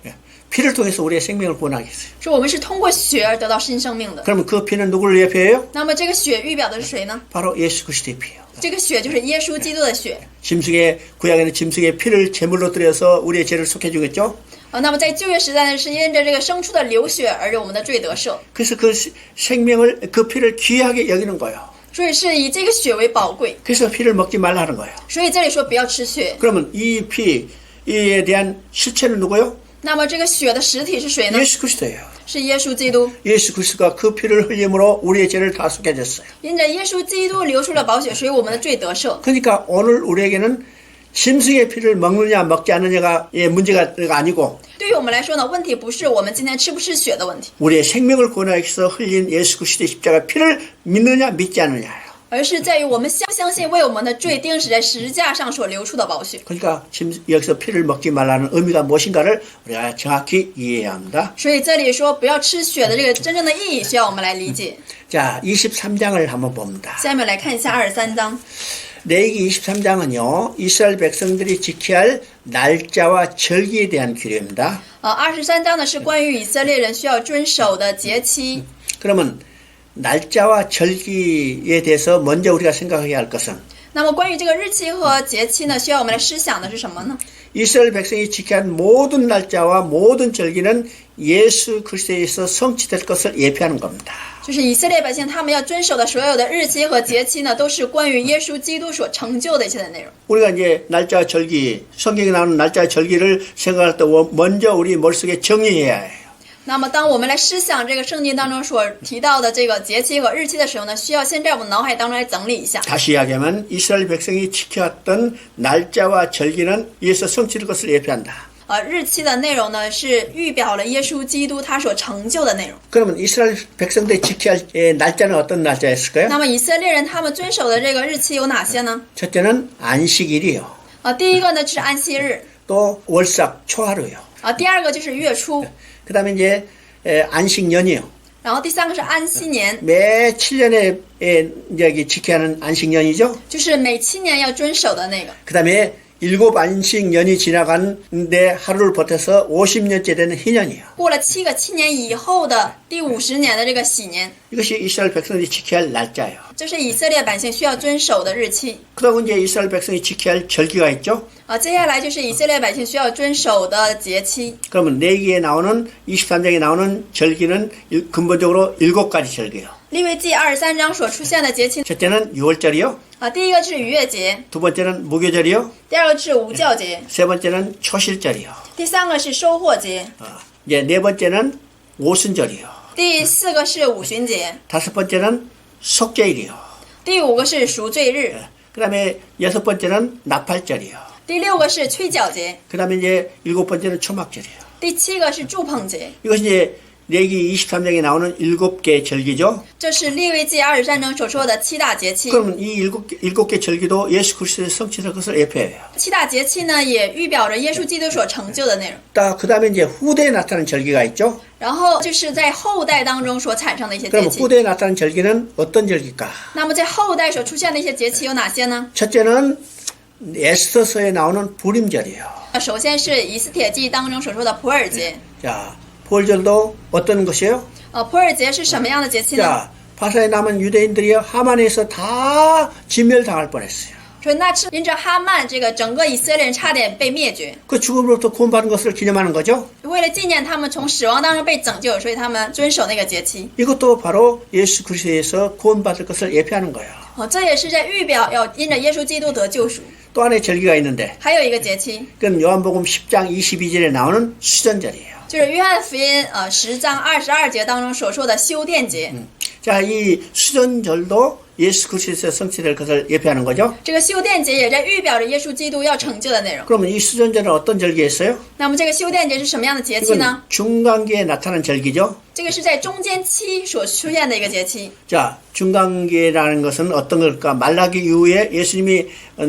피를 통해서 우리의 생명을 구원하겠어요. 说我们是通过血而得到新生命的。 그러면 그 피는 누구를 예표해요? 那么这个血预表的是谁呢？ 바로 예수 그리스도의 피예요. 这个血就是耶稣基督的血。 짐승의 구약에는 짐승의 피를 제물로 드려서 우리의 죄를 속해 주겠죠. 那么在旧约时代呢，是因着这个牲畜的流血而我们的罪得赦， 그래서 그 생명을 그 피를 귀하게 여기는 거예요. 所以是以这个血为宝贵。 그래서 피를 먹지 말라는 거예요. 所以这里说不要吃血。 그러면 이 피에 대한 실체는 누구요? 那么这个血的实体是谁呢？ 예수 그리스도예요. 是耶稣基督。 예수 그리스도가 그 피를 흘림으로 우리의 죄를 다 속해 줬어요. 因着耶稣基督流出了宝血，所以我们的罪得赦。 그러니까 오늘 우리에게는 짐승의 피를 먹느냐 먹지 않느냐가 문제가 아니고 对于我们来说呢，问题不是我们今天吃不吃血的问题， 우리의 생명을 구원하기 위해서 흘린 예수 그리스도의 십자가 피를 믿느냐 믿지 않느냐예요. 而是在于我们相不相信为我们的罪钉死在十字架上所流出的宝血。 그러니까 여기서 피를 먹지 말라는 의미가 무엇인가를 우리가 정확히 이해해야 합니다. 所以这里说不要吃血的这个真正的意义，需要我们来理解。 자, 23장을 한번 봅니다. 下面来看一下23章。 레위기 23장은요, 이스라엘 백성들이 지켜야 할 날짜와 절기에 대한 규례입니다. 23章呢是关于以色列人需要遵守的节期。 그러면 날짜와 절기에 대해서 먼저 우리가 생각해야 할 것은 那么关于这个日期和节期呢，需要我们来思想的是什么呢？ 이스라엘 백성이 지켜야 할 모든 날짜와 모든 절기는 예수 그리스도에서 성취될 것을 예표하는 겁니다. 就是以色列百姓他们要遵守的所有的日期和节期呢，都是关于耶稣基督所成就的一切的内容。 우리가 이제 날짜와 절기, 성경에 나오는 날짜와 절기를 생각할 때 먼저 우리 머릿속에 정리해야 해요. 那么，当我们来思想这个圣经当中所提到的这个节期和日期的时候呢，需要先在我们脑海当中来整理一下。 다시 이야기하면 이스라엘 백성이 지켜왔던 날짜와 절기는 예수 성취될 것을 예표한다. 日期的内容呢，是预表了耶稣基督他所成就的内容。 그러면 이스라엘 백성들이 지켜야 할 날짜는 어떤 날짜였을까요? 那么以色列人他们遵守的这个日期有哪些呢？ 첫째는 안식일이요. 第一个呢就是安息日， 또 월삭 초하루요. 第二个就是月初， 그다음에 이제 안식년이요. 然后第三个是安息年， 매 7년에 이제 지켜야 하는 안식년이죠. 就是每7年要遵守的那个。 그다음에 7 안식년이 지나간데 하루를 버텨서 50년째 되는 희년이요. 过了7年以后的第50年的这个喜年， 이것이 이스라엘 백성들이 지켜야 할 날짜예요. 这是以色列百姓需要遵守的日期。 그리고 이제 이스라엘 백성이 지켜야 할 절기가 있죠. 接下来就是以色列百姓需要遵守的节期。 그러면 레위기에 나오는 23장에 나오는 절기는 근본적으로 7가지 절기예요. 利未记23章所出现的节期， 첫째는 6월절이요. 第一个是逾越节， 두 번째는 무교절이요. 第二个是无教节， 세 번째는 초실절이요. 第三个是收获节， 이제 네 번째는 오순절이요. 第四个是五旬节， 다섯 번째는 속죄일이요. 第五个是赎罪日， 그다음에 여섯 번째는 나팔절이요. 第六个是吹角节， 그다음에 이제 일곱 번째는 초막절이요. 第7个是祝棚节。 이것이 이제 레위기 23장에 나오는 7개 절기죠. 这是利未记23章所说的7大节期。 그러면 이 일곱 개 절기도 예수 그리스도의 성취될 것을 예표해요. 7大节期呢，也预表着耶稣基督所成就的内容。 그다음에 이제 후대에 나타나는 절기가 있죠. 然后就是在后代当中所产生的一些节 그럼 期。 후대에 나타나는 절기는 어떤 절기일까? 那么在后代所出现的一些节期有哪些呢？ 첫째는 에스더서에 나오는 부림절이에요. 首先是以斯帖记当中所说的普尔节。 자, 부활절도 어떤 것이에요? 普尔节是什么样的节期呢？ 자, 바사에 남은 유대인들이 하만에서 다 진멸당할 뻔했어요. 说那是因着哈曼这个整个以色列人差点被灭绝， 그 죽음으로부터 구원받은 것을 기념하는 거죠. 为了纪念他们从死亡当中被拯救，所以他们遵守那个节期。 이것도 바로 예수 그리스도에서 구원받을 것을 예표하는 거예요. 这也是在预表要因着耶稣基督得救赎。 또 하나의 절기가 있는데 还有一个节期， 그건 요한복음 10장 22절에 나오는 수전절이에요. 就是约翰福音10章22节当中所说的修殿节。 자, 이 수전절도 예수 그리스도에서 성취될 것을 예표하는 거죠. 这个修殿节也在预表着耶稣基督要成就的内容。 그러면 이 수전절은 어떤 절기였어요? 那么这个修殿节是什么样的节期 이건 呢？ 중간기에 나타난 절기죠. 这个是在中间期所出现的一个节期。 자, 중간기라는 것은 어떤 걸까? 말라기 이후에 예수님이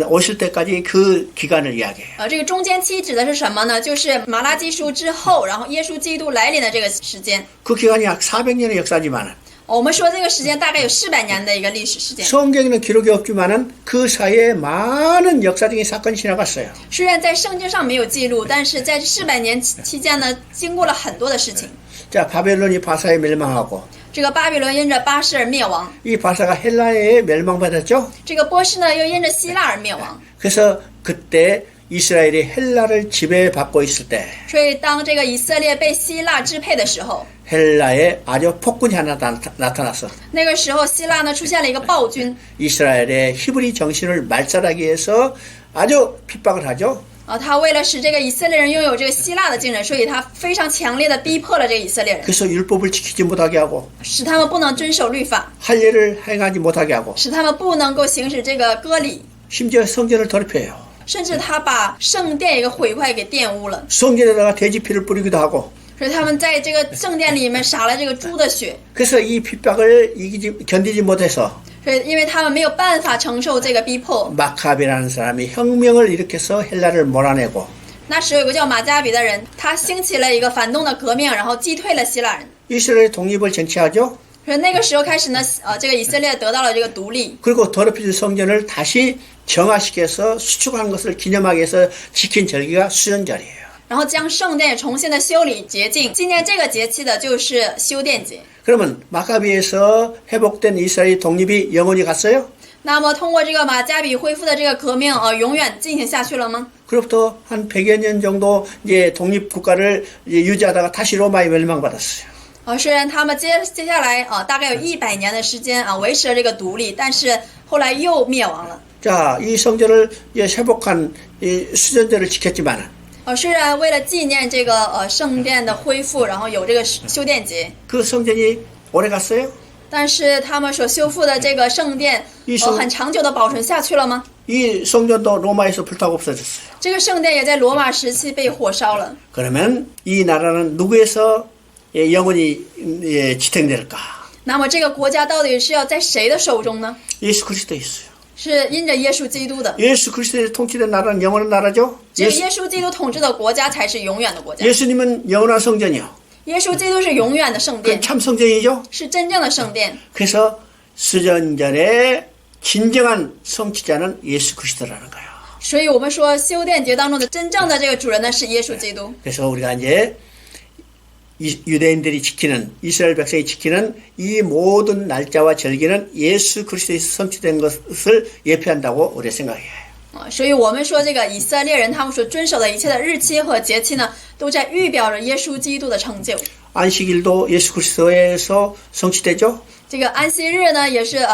오실 때까지 그 기간을 이야기해요. 这个中间期指的是什么呢？就是马拉基书之后，然后耶稣基督来临的这个时间。 그 기간이 약 400년의 역사지만 我们说这个时间大概有400年的一个历史时间。 성경에는 기록이 없지만은 그 사이에 많은 역사적인 사건이 지나갔어요. 虽然在圣经上没有记录，但是在400年期间呢，经过了很多的事情。 자, 바벨론이 바사에 멸망하고 这个巴比伦因着巴士而灭亡， 이 바사가 헬라에 멸망받았죠. 这个波斯呢又因着希腊而灭亡。 그래서 그때 이스라엘이 헬라를 지배받고 있을 때 所以当这个以色列被希腊支配的时候， 헬라에 아주 폭군이 하나 나타났어. 那个时候希腊呢出现了一个暴君， 이스라엘의 히브리 정신을 말살하기 위해서 아주 핍박을 하죠. 他为了使这个以色列人拥有这个希腊的精神，所以他非常强烈的逼迫了这个以色列人， 그래서 율법을 지키지 못하게 하고 使他们不能遵守律法， 할례를 행하지 못하게 하고 使他们不能够行使这个割礼， 심지어 성전을 더럽혀요. 甚至他把圣殿一个毁坏给玷污了， 성전에다가 돼지 피를 뿌리기도 하고 所以他们在这个圣殿里面洒了这个猪的血， 그래서 이 핍박을 견디지 못해서 所以因为他们没有办法承受这个逼迫， 마카비라는 사람이 혁명을 일으켜서 헬라를 몰아내고 那时有个叫马加比的人，他兴起了一个反动的革命，然后击退了希腊人。 이스라엘의 독립을 쟁취하죠. 所以那个时候开始呢，这个以色列得到了这个独立， 그리고 더럽혀진 성전을 다시 정화시켜서 수축한 것을 기념하기 위해서 지킨 절기가 수전절이에요. 然后将圣殿重新的修理洁净。纪念这个节期的就是修殿节。 그러면 마카비에서 회복된 이스라엘 독립이 영원히 갔어요? 那么通过这个马加比恢复的这个革命，永远进行下去了吗？ 그로부터 한 100여 년 정도 이제 독립국가를 유지하다가 다시 로마에 멸망받았어요. 虽然他们接下来大概有100年的时间维持了这个独立，但是后来又灭亡了。 자, 이 성전을 이제 회복한 이 수전절을 지켰지만 虽然为了纪念这个圣殿的恢复，然后有这个修殿节， 그 성전이 오래 갔어요? 但是他们所修复的这个圣殿，很长久的保存下去了吗？ 이 성전도 로마에서 불타고 없어졌어요. 这个圣殿也在罗马时期被火烧了。 그러면 이 나라는 누구에서 영원히 지탱될까? 那么这个国家到底是要在谁的手中呢？ 예수 그리스도에 있어요. 是因着耶稣基督的。 예수 그리스도의 통치된 나라는 영원한 나라죠. 只有耶稣基督统治的国家才是永远的国家。 예수님은 영원한 성전이요. 耶稣基督是永远的圣殿， 참 성전이죠. 是真正的圣殿。 그래서 수전전의 진정한 성취자는 예수 그리스도라는 거예요. 所以我们说修殿节当中的真正的这个主人呢是耶稣基督。 그래서 우리가 이제 유대인들이 지키는 이스라엘 백성이 지키는 이 모든 날짜와 절기는 예수 그리스도에서 성취된 것을 예표한다고 우리가 생각해요. 所以我们说这个以色列人他们所遵守的一切的日期和节期呢，都在预表着耶稣基督的成就。 안식일도 예수 그리스도에서 성취되죠. 这个安息日呢，也是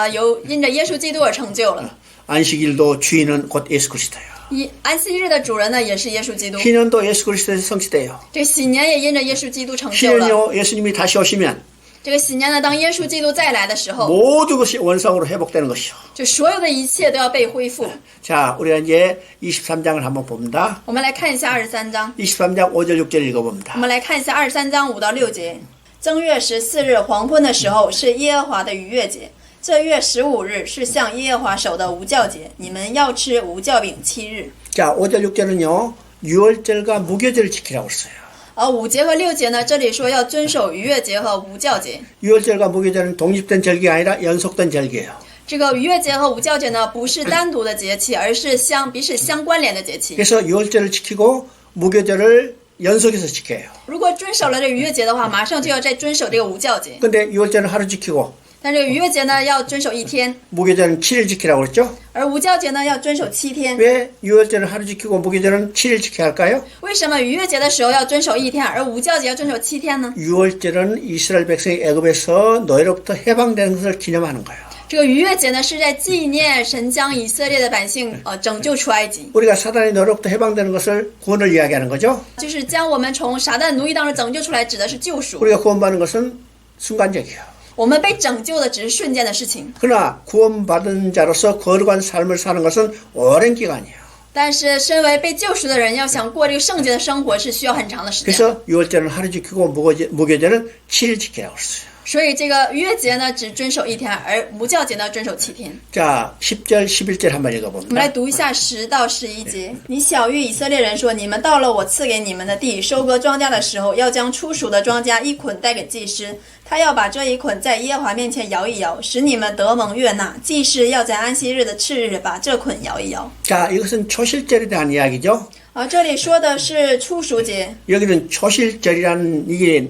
因着耶稣基督而成就了。 안식일도 주인은 곧 예수 그리스도예요. 安息日的主人呢，也是耶稣基督。 희년도 예수 그리스도에서 성취돼요. 这个喜年也因着耶稣基督成就了。 희년이요, 예수님이 다시 오시면 这个喜年呢，当耶稣基督再来的时候， 모든 것이 원상으로 회복되는 것이요. 就所有的一切都要被恢复。 자, 우리가 이제 23장을 한번 봅니다. 我们来看一下23章。 23장 5절 6절 읽어봅니다. 我们来看一下23章5到6节。正月14日黄昏的时候是耶和华的逾越节，这月15日是向耶和华守的无酵节，你们要吃无酵饼7日。 자, 5절 6절은요. 유월절과 무교절을 지키라고 했어요. 5节和6节呢，这里说要遵守逾越节和无酵节。 유월절과 무교절은 독립된 절기가 아니라 연속된 절기예요. 这个逾越节和无酵节呢，不是单独的节气，而是彼此相关联的节气。 그래서 유월절을 지키고 무교절을 연속해서 지켜요. 如果遵守了这逾越节的话，马上就要再遵守这个无酵节。 근데 유월절은 하루 지키고 但这个逾越节呢，要遵守1天， 무교절은 7일 지키라고 그랬죠? 而无酵节呢，要遵守7天。 왜 유월절은 하루 지키고 무교절은 7일 지켜야 할까요? 为什么逾越节的时候要遵守1天，而无酵节要遵守7天呢？ 유월절은 이스라엘 백성이 애굽에서 노예로부터 해방되는 것을 기념하는 거예요. 这个逾越节呢，是在纪念神将以色列的百姓拯救出埃及， 우리가 사단의 노예로부터 해방되는 것을 구원을 이야기하는 거죠. 就是将我们从撒旦奴役当中拯救出来，指的是救赎。 우리가 구원받는 것은 순간적이에요. 我们被拯救的只是瞬间的事情， 그러나 구원받은 자로서 거룩한 삶을 사는 것은 오랜 기간이에요. 但是身为被救赎的人，要想过这个圣洁的生活，是需要很长的时间。 그래서 유월절은 하루 지키고 무교절은 7일 지키라고 했어요. 所以这个逾越节呢，只遵守1天，而无酵节呢，遵守7天。 자, 10절, 11절 한번 我们来 읽어봅니다. 读一下10到11节。你晓谕以色列人说：你们到了我赐给你们的地，收割庄稼的时候，要将初熟的庄稼一捆带给祭司，他要把这一捆在耶和华面前摇一摇，使你们得蒙悦纳。祭司要在安息日的次日把这捆摇一摇。 자, 이것은 초실절에 대한 이야기죠. 这里说的是初熟节。 여기는 초실절이라는 이게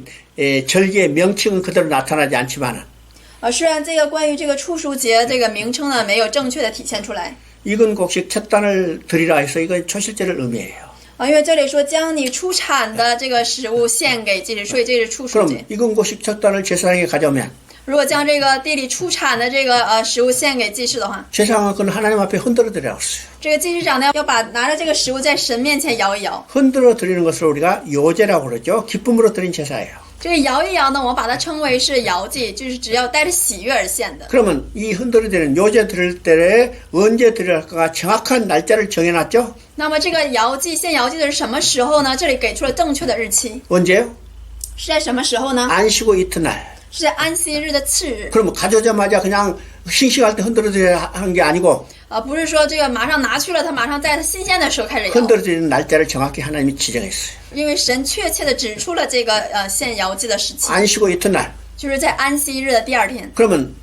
절기의 명칭은 그대로 나타나지 않지만 虽然这个关于这个初熟节这个名称呢，没有正确的体现出来。 익은 곡식 첫 단을 드리라 해서 이건 초실절을 의미해요. 因为这里说将你出产的这个食物献给祭司，所以这是初熟 그럼 节。 익은 곡식 첫 단을 제사장에 가져오면 如果将这个地里出产的这个食物献给祭司的话， 제사장은 그건 하나님 앞에 흔들어 드리라고 했어요. 这个祭司长呢要把拿着这个食物在神面前摇一摇。 흔들어 드리는 것을 우리가 요제라고 그러죠. 기쁨으로 드린 제사예요. 这个摇一摇呢，我们把它称为是摇祭，就是只要带着喜悦而献的。 그러면 이 흔들어 드리는 요제 드릴 때 언제 드릴까가 정확한 날짜를 정해놨죠. 那么这个摇祭献摇祭的是什么时候呢？这里给出了正确的日期， 언제요? 是在什么时候呢？ 안식오 이튿날. 是在安息日的次日。 그러면 가져오자마자 그냥 싱싱할 때 흔들어 드려야 하는 게 아니고 不是说这个马上拿去了，他马上在它新鲜的时候开始摇， 흔들어 드리는 날짜를 정확히 하나님이 지정했어요. 因为神确切的指出了这个献摇祭的时期， 안식오 이튿날. 就是在安息日的第二天。 그러면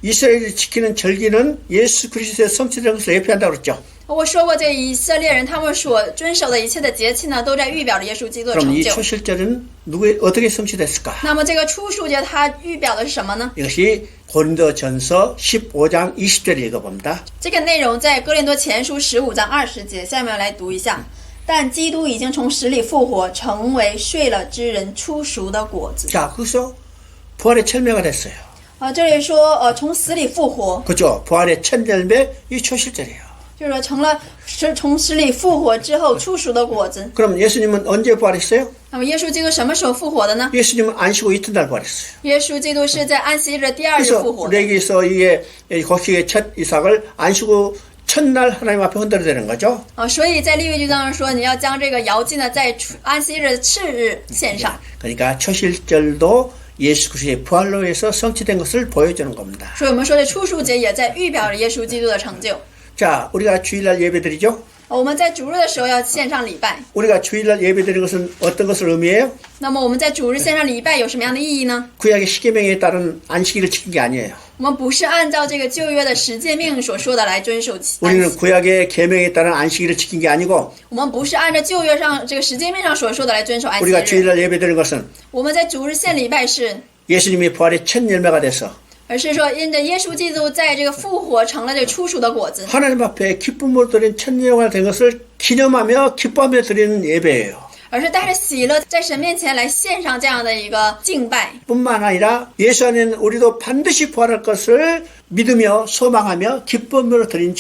이스라엘이 지키는 절기는 예수 그리스도의 성취된 것을 예표한다고 그랬죠. 我说过，这以色列人他们所遵守的一切的节气呢，都在预表着耶稣基督的 그럼 成 이 就。 초실절은 어떻게 성취됐을까? 那么这个初数节它预表的是什么呢？ 이것이 고린도전서 15장 20절을 읽어봅니다. 这个内容在哥林多前书15章20节，下面来读一下。但基督已经从死里复活，成为睡了之人初熟的果子。 자, 거기서 부활의 철매가 됐어요. 这里说从死里复活， 그죠? 부활의 첫 열매 이 초실절이에요. 就是说成了从死里复活之后初熟的果子。 그럼 예수님은 언제 부활했어요? 那么耶稣基督什么时候复活的呢？ 예수님은 안식오 이튿날 부활했어요. 耶稣基督是在安息日的第二日 그래서 复活的。 레기서 이게 곡식의 첫 이삭을 안식오 첫날 하나님 앞에 흔들어 대는 거죠. 所以在利未记当中说，你要将这个摇祭呢，在安息日的次日献上。 그러니까 초실절도 예수 그리스도의 부활로 해서 성취된 것을 보여주는 겁니다. 所以我们说这初数节也在预表着耶稣基督的成就。 자, 우리가 주일날 예배드리죠. 我们在主日的时候要献上礼拜。 우리가 주일날 예배드리는 것은 어떤 것을 의미해요? 那么我们在主日献上礼拜有什么样的意义呢？ 구약의 십계명에 따른 안식일을 지킨 게 아니에요. 我们不是按照这个旧约的十诫命所说的来遵守安息， 우리는 구약의 계명에 따른 안식일을 지킨 게 아니고 我们不是按照旧约上这个十诫命上所说的来遵守安息 우리가 日。 주일날 예배드리는 것은 我们在主日献礼拜是， 예수님이 부활의 첫 열매가 돼서 而是说因着耶稣基督在这个复活成了这个初熟的果子， 하나님 앞에 기쁨으로 드린 첫 열매가 된 것을 기념하며 기뻐하며 드리는 예배예요. 而是带着喜乐在神面前来献上这样的一个敬拜。 뿐만 아니라 예수 안에는 우리도 반드시 부활할 것을 믿으며 소망하며 기쁨으로 드린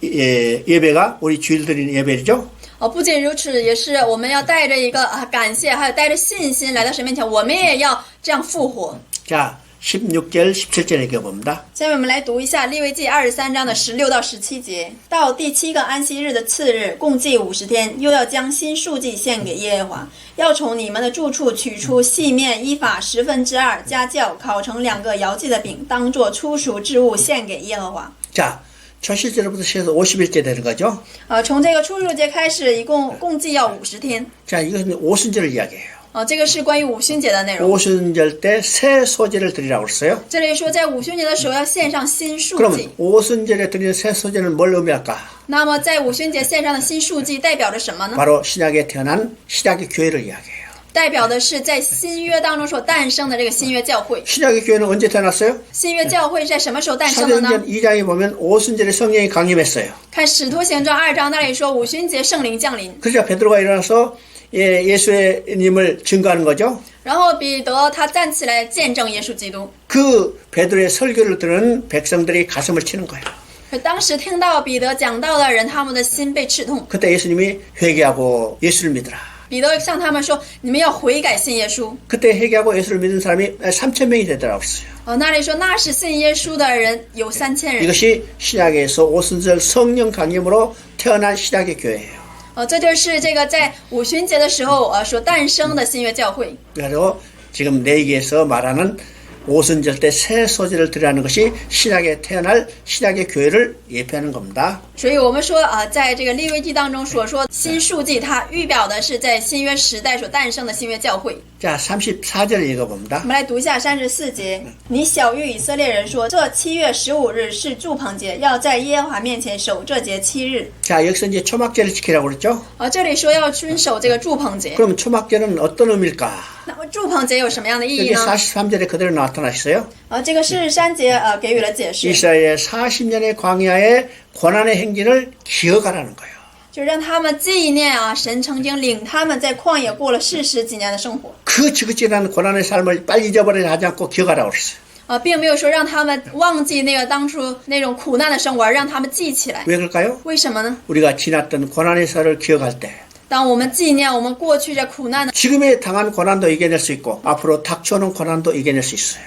예배가 우리 주일 드리는 예배죠. 不仅如此，也是我们要带着一个感谢，还有带着信心来到神面前，我们也要这样复活。 자, 16절, 17절 읽어봅니다. 下面我们来读一下利未记23章的16到17节。到第7个安息日的次日，共计50天，又要将新束祭献给耶和华。要从你们的住处取出细面依法2/10，加酵，烤成2个摇祭的饼，当作初熟之物献给耶和华。 자, 초실절부터 시작해서 50일째 되는 거죠. 从这个初数节开始，共计要50天。 자, 이것은 오순절을 이야기해요. 这个是关于五旬节的内容。 오순절 때 새 소제를 드리라고 했어요. 这里说在五旬节的时候要献上新束祭。 그러면 오순절에 드리는 새 소제는 뭘 의미할까? 那么在五旬节献上的新束祭代表着什么呢？ 바로 신약에 태어난 신약의 교회를 이야기해요. 代表的是在新约当中所诞生的这个新约教会。 신약의 교회는 언제 태어났어요? 新约教会在什么时候诞生的呢？ 사도행전 2장에 보면 오순절에 성령이 강림했어요. 看使徒行传2章那里说五旬节圣灵降临， 그러니까 베드로가 일어나서 예수의 님을 증거하는 거죠. 然后彼得他站起来见证耶稣基督。 그 베드로의 설교를 들은 백성들이 가슴을 치는 거예요. 可当时听到彼得讲道的人，他们的心被刺痛。 그때 예수님이 회개하고 예수를 믿으라. 彼得向他们说：“你们要悔改信耶稣。 그때 회개하고 예수를 믿은 사람이 3,000명이 되더라고 했어요. 那里说那时信耶稣的人有3000人。 이것이 신약에서 오순절 성령 강림으로 태어난 신약의 교회예요. 这就是这个在五旬节的时候所诞生的新约教会。 그리고 지금 레위기에서 말하는 오순절 때 새 소제를 드리라는 것이 신약에 태어날 신약의 교회를 예표하는 겁니다. 所以我们说在这个利未记当中所说新束祭，它预表的是在新约时代所诞生的新约教会。 자, 34절 읽어봅니다. 我们来读一下34节。你晓谕以色列人说，这7月15日是住棚节，要在耶和华面前守这节7日。 자, 여기서 이제 초막제를 지키라고 그랬죠? 这里说要遵守这个住棚节。 그럼 초막제는 어떤 의미일까? 那么住棚节有什么样的意义 여기 呢？ 43절에 그대로 나타나셨어요. 这个43节给予了解释， 이스라엘의 40년의 광야의 고난의 행진을 기억하라는 거예요. 就让他们纪念神曾经领他们在旷野过了40几年的生活。 그 지긋지긋한 고난의 삶을 빨리 잊어버리지 하지 않고 기억하라고 그랬어요. 并没有说让他们忘记那个当初那种苦难的生活，而让他们记起来。 왜 그럴까요? 为什么呢？ 우리가 지났던 고난의 사를 기억할 때 当我们纪念我们过去这苦难的 지금에 당한 고난도 이겨낼 수 있고 앞으로 닥쳐오는 고난도 이겨낼 수 있어요.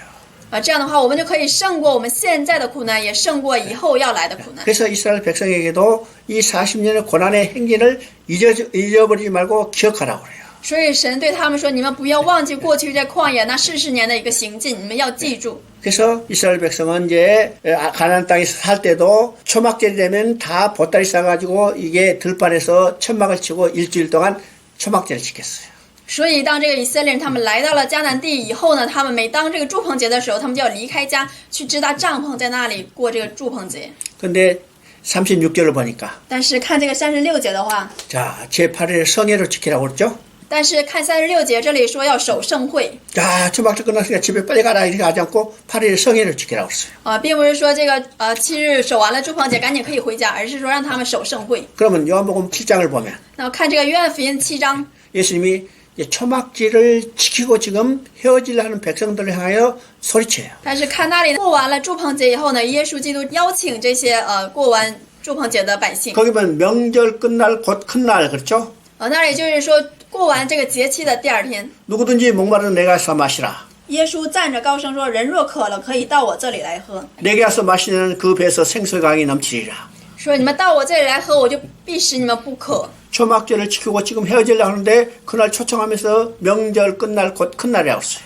这样的话，我们就可以胜过我们现在的苦难，也胜过以后要来的苦难。 그래서 이스라엘 백성에게도 이 40년의 고난의 행진을 잊어버리지 말고 기억하라고 그래요. 所以神对他们说：“你们不要忘记过去在旷野那40年的一个行进，你们要记住。” 그래서 이스라엘 백성은 이제 가나안 땅에서 살 때도 초막절이 되면 다 보따리 싸가지고 이게 들판에서 천막을 치고 일주일 동안 초막절을 지켰어요. 所以当这个以色列人他们来到了迦南地以后呢，他们每当这个住棚节的时候，他们就要离开家去支搭帐篷，在那里过这个住棚节。 근데 36절을 보니까 但是看这个36节的话， 자, 제8일 성회를 지키라고 그랬죠? 但是看36节这里说要守盛会 자, 초막절 끝났으니까 집에 빨리 가라 이렇게 하지 않고 8일 성회를 지키라고 그랬어요. 并不是说这个7日守完了住棚节赶紧可以回家，而是说让他们守盛会。 그러면 요한복음 7장을 보면 那看这个约翰福音7章， 예수님이 이제 초막절을 지키고 지금 헤어지려는 백성들을 향하여 소리쳐요. 但是看那里过完了住棚节以后呢，耶稣基督邀请这些过完住棚节的百姓。 거기 보면 명절 끝날 곧 큰 날 그렇죠? 那里就是说过完这个节期的第二天， 누구든지 목마르는 내가 와서 마시라. 耶稣站着高声说：“人若渴了，可以到我这里来喝。 내게 와서 마시는 그 배에서 생수의 강이 넘치리라. 说你们到我这里来喝，我就必使你们不渴。 초막절을 지키고 지금 헤어지려고 하는데 그날 초청하면서 명절 끝날 곧 큰 날이라고 했어요.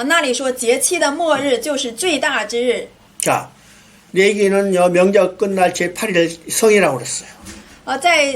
那里说节期的末日就是最大之日。 자, 레위기는요 명절 끝날 제8일 성이라고 그랬어요. 在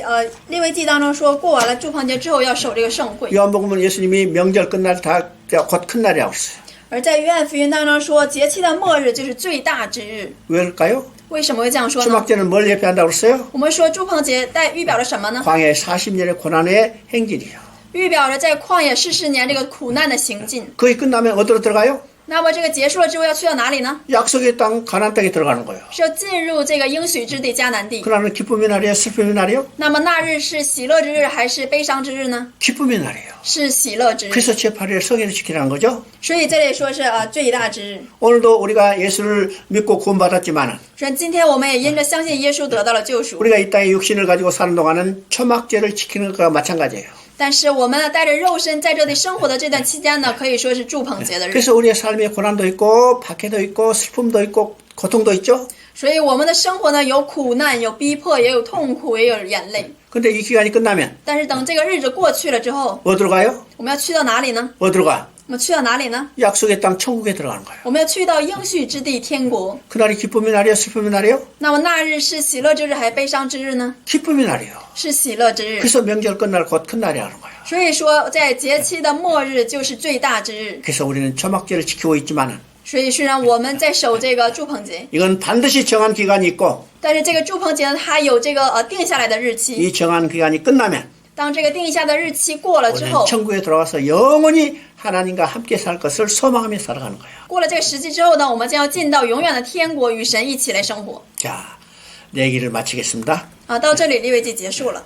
利未记当中说过完了住棚节之后要守这个盛会， 요한복음은 예수님이 명절 끝날 다 곧 큰 날이라고 했어요. 而在约翰福音当中说节期的末日就是最大之日。 왜 그럴까요? 为什么会这样说呢？ 초막절은 뭘 예표한다고 그랬어요? 我们说住棚节预表了什么呢？ 광야의 40년의 고난의 행진이요. 预表着在旷野40年这个苦难的行进。 거기 끝나면 어디로 들어가요? 那么这个结束了之后要去到哪里呢？ 약속의 땅 가나안 땅에 들어가는 거예요. 是要进入这个应许之地迦南地。 그날은 기쁨의 날이에요? 슬픔의 날이에요? 那么那日是喜乐之日还是悲伤之日呢？ 기쁨의 날이에요. 是喜乐之日。 그래서 제8일 성회를 지키라는 거죠. 所以这里说是最大之日。 오늘도 우리가 예수를 믿고 구원받았지만은 所以今天我们也因着相信耶稣得到了救赎， 우리가 이 땅에 육신을 가지고 사는 동안은 초막절을 지키는 것과 마찬가지예요. 但是我们带着肉身在这里生活的这段期间呢，可以说是住棚节的日。 그래서 우리의 삶에 고난도 있고 박해도 있고 슬픔도 있고 고통도 있죠. 所以我们的生活呢，有苦难，有逼迫，也有痛苦，也有眼泪。 근데 이 기간이 끝나면 但是等这个日子过去了之后， 어디로 가요? 我们要去到哪里呢？ 어디로 가? 我们去到哪里呢？ 약속의 땅 천국에 들어가는 거예요. 我们要去到应许之地天国。 그날이 기쁨의 날이에요? 슬픔의 날이에요? 那么那日是喜乐之日还是悲伤之日呢？ 기쁨의 날이에요. 是喜乐之日。 그래서 명절 끝날 곧 큰 날이라는 거예요. 所以说，在节期的末日就是最大之日。 그래서 우리는 초막절을 지키고 있지만은 所以虽然我们在守这个住棚节， 이건 반드시 정한 기간이 있고 但是这个住棚节呢，它有这个定下来的日期。 이 정한 기간이 끝나면 当这个定下的日期过了之 우리는 后， 천국에 들어가서 영원히 하나님과 함께 살 것을 소망하며 살아가는 거예요. 过了这个时期之后呢，我们将要进到永远的天国，与神一起来生活。 자, 내 얘기를 마치겠습니다. 到这里利未记结束了。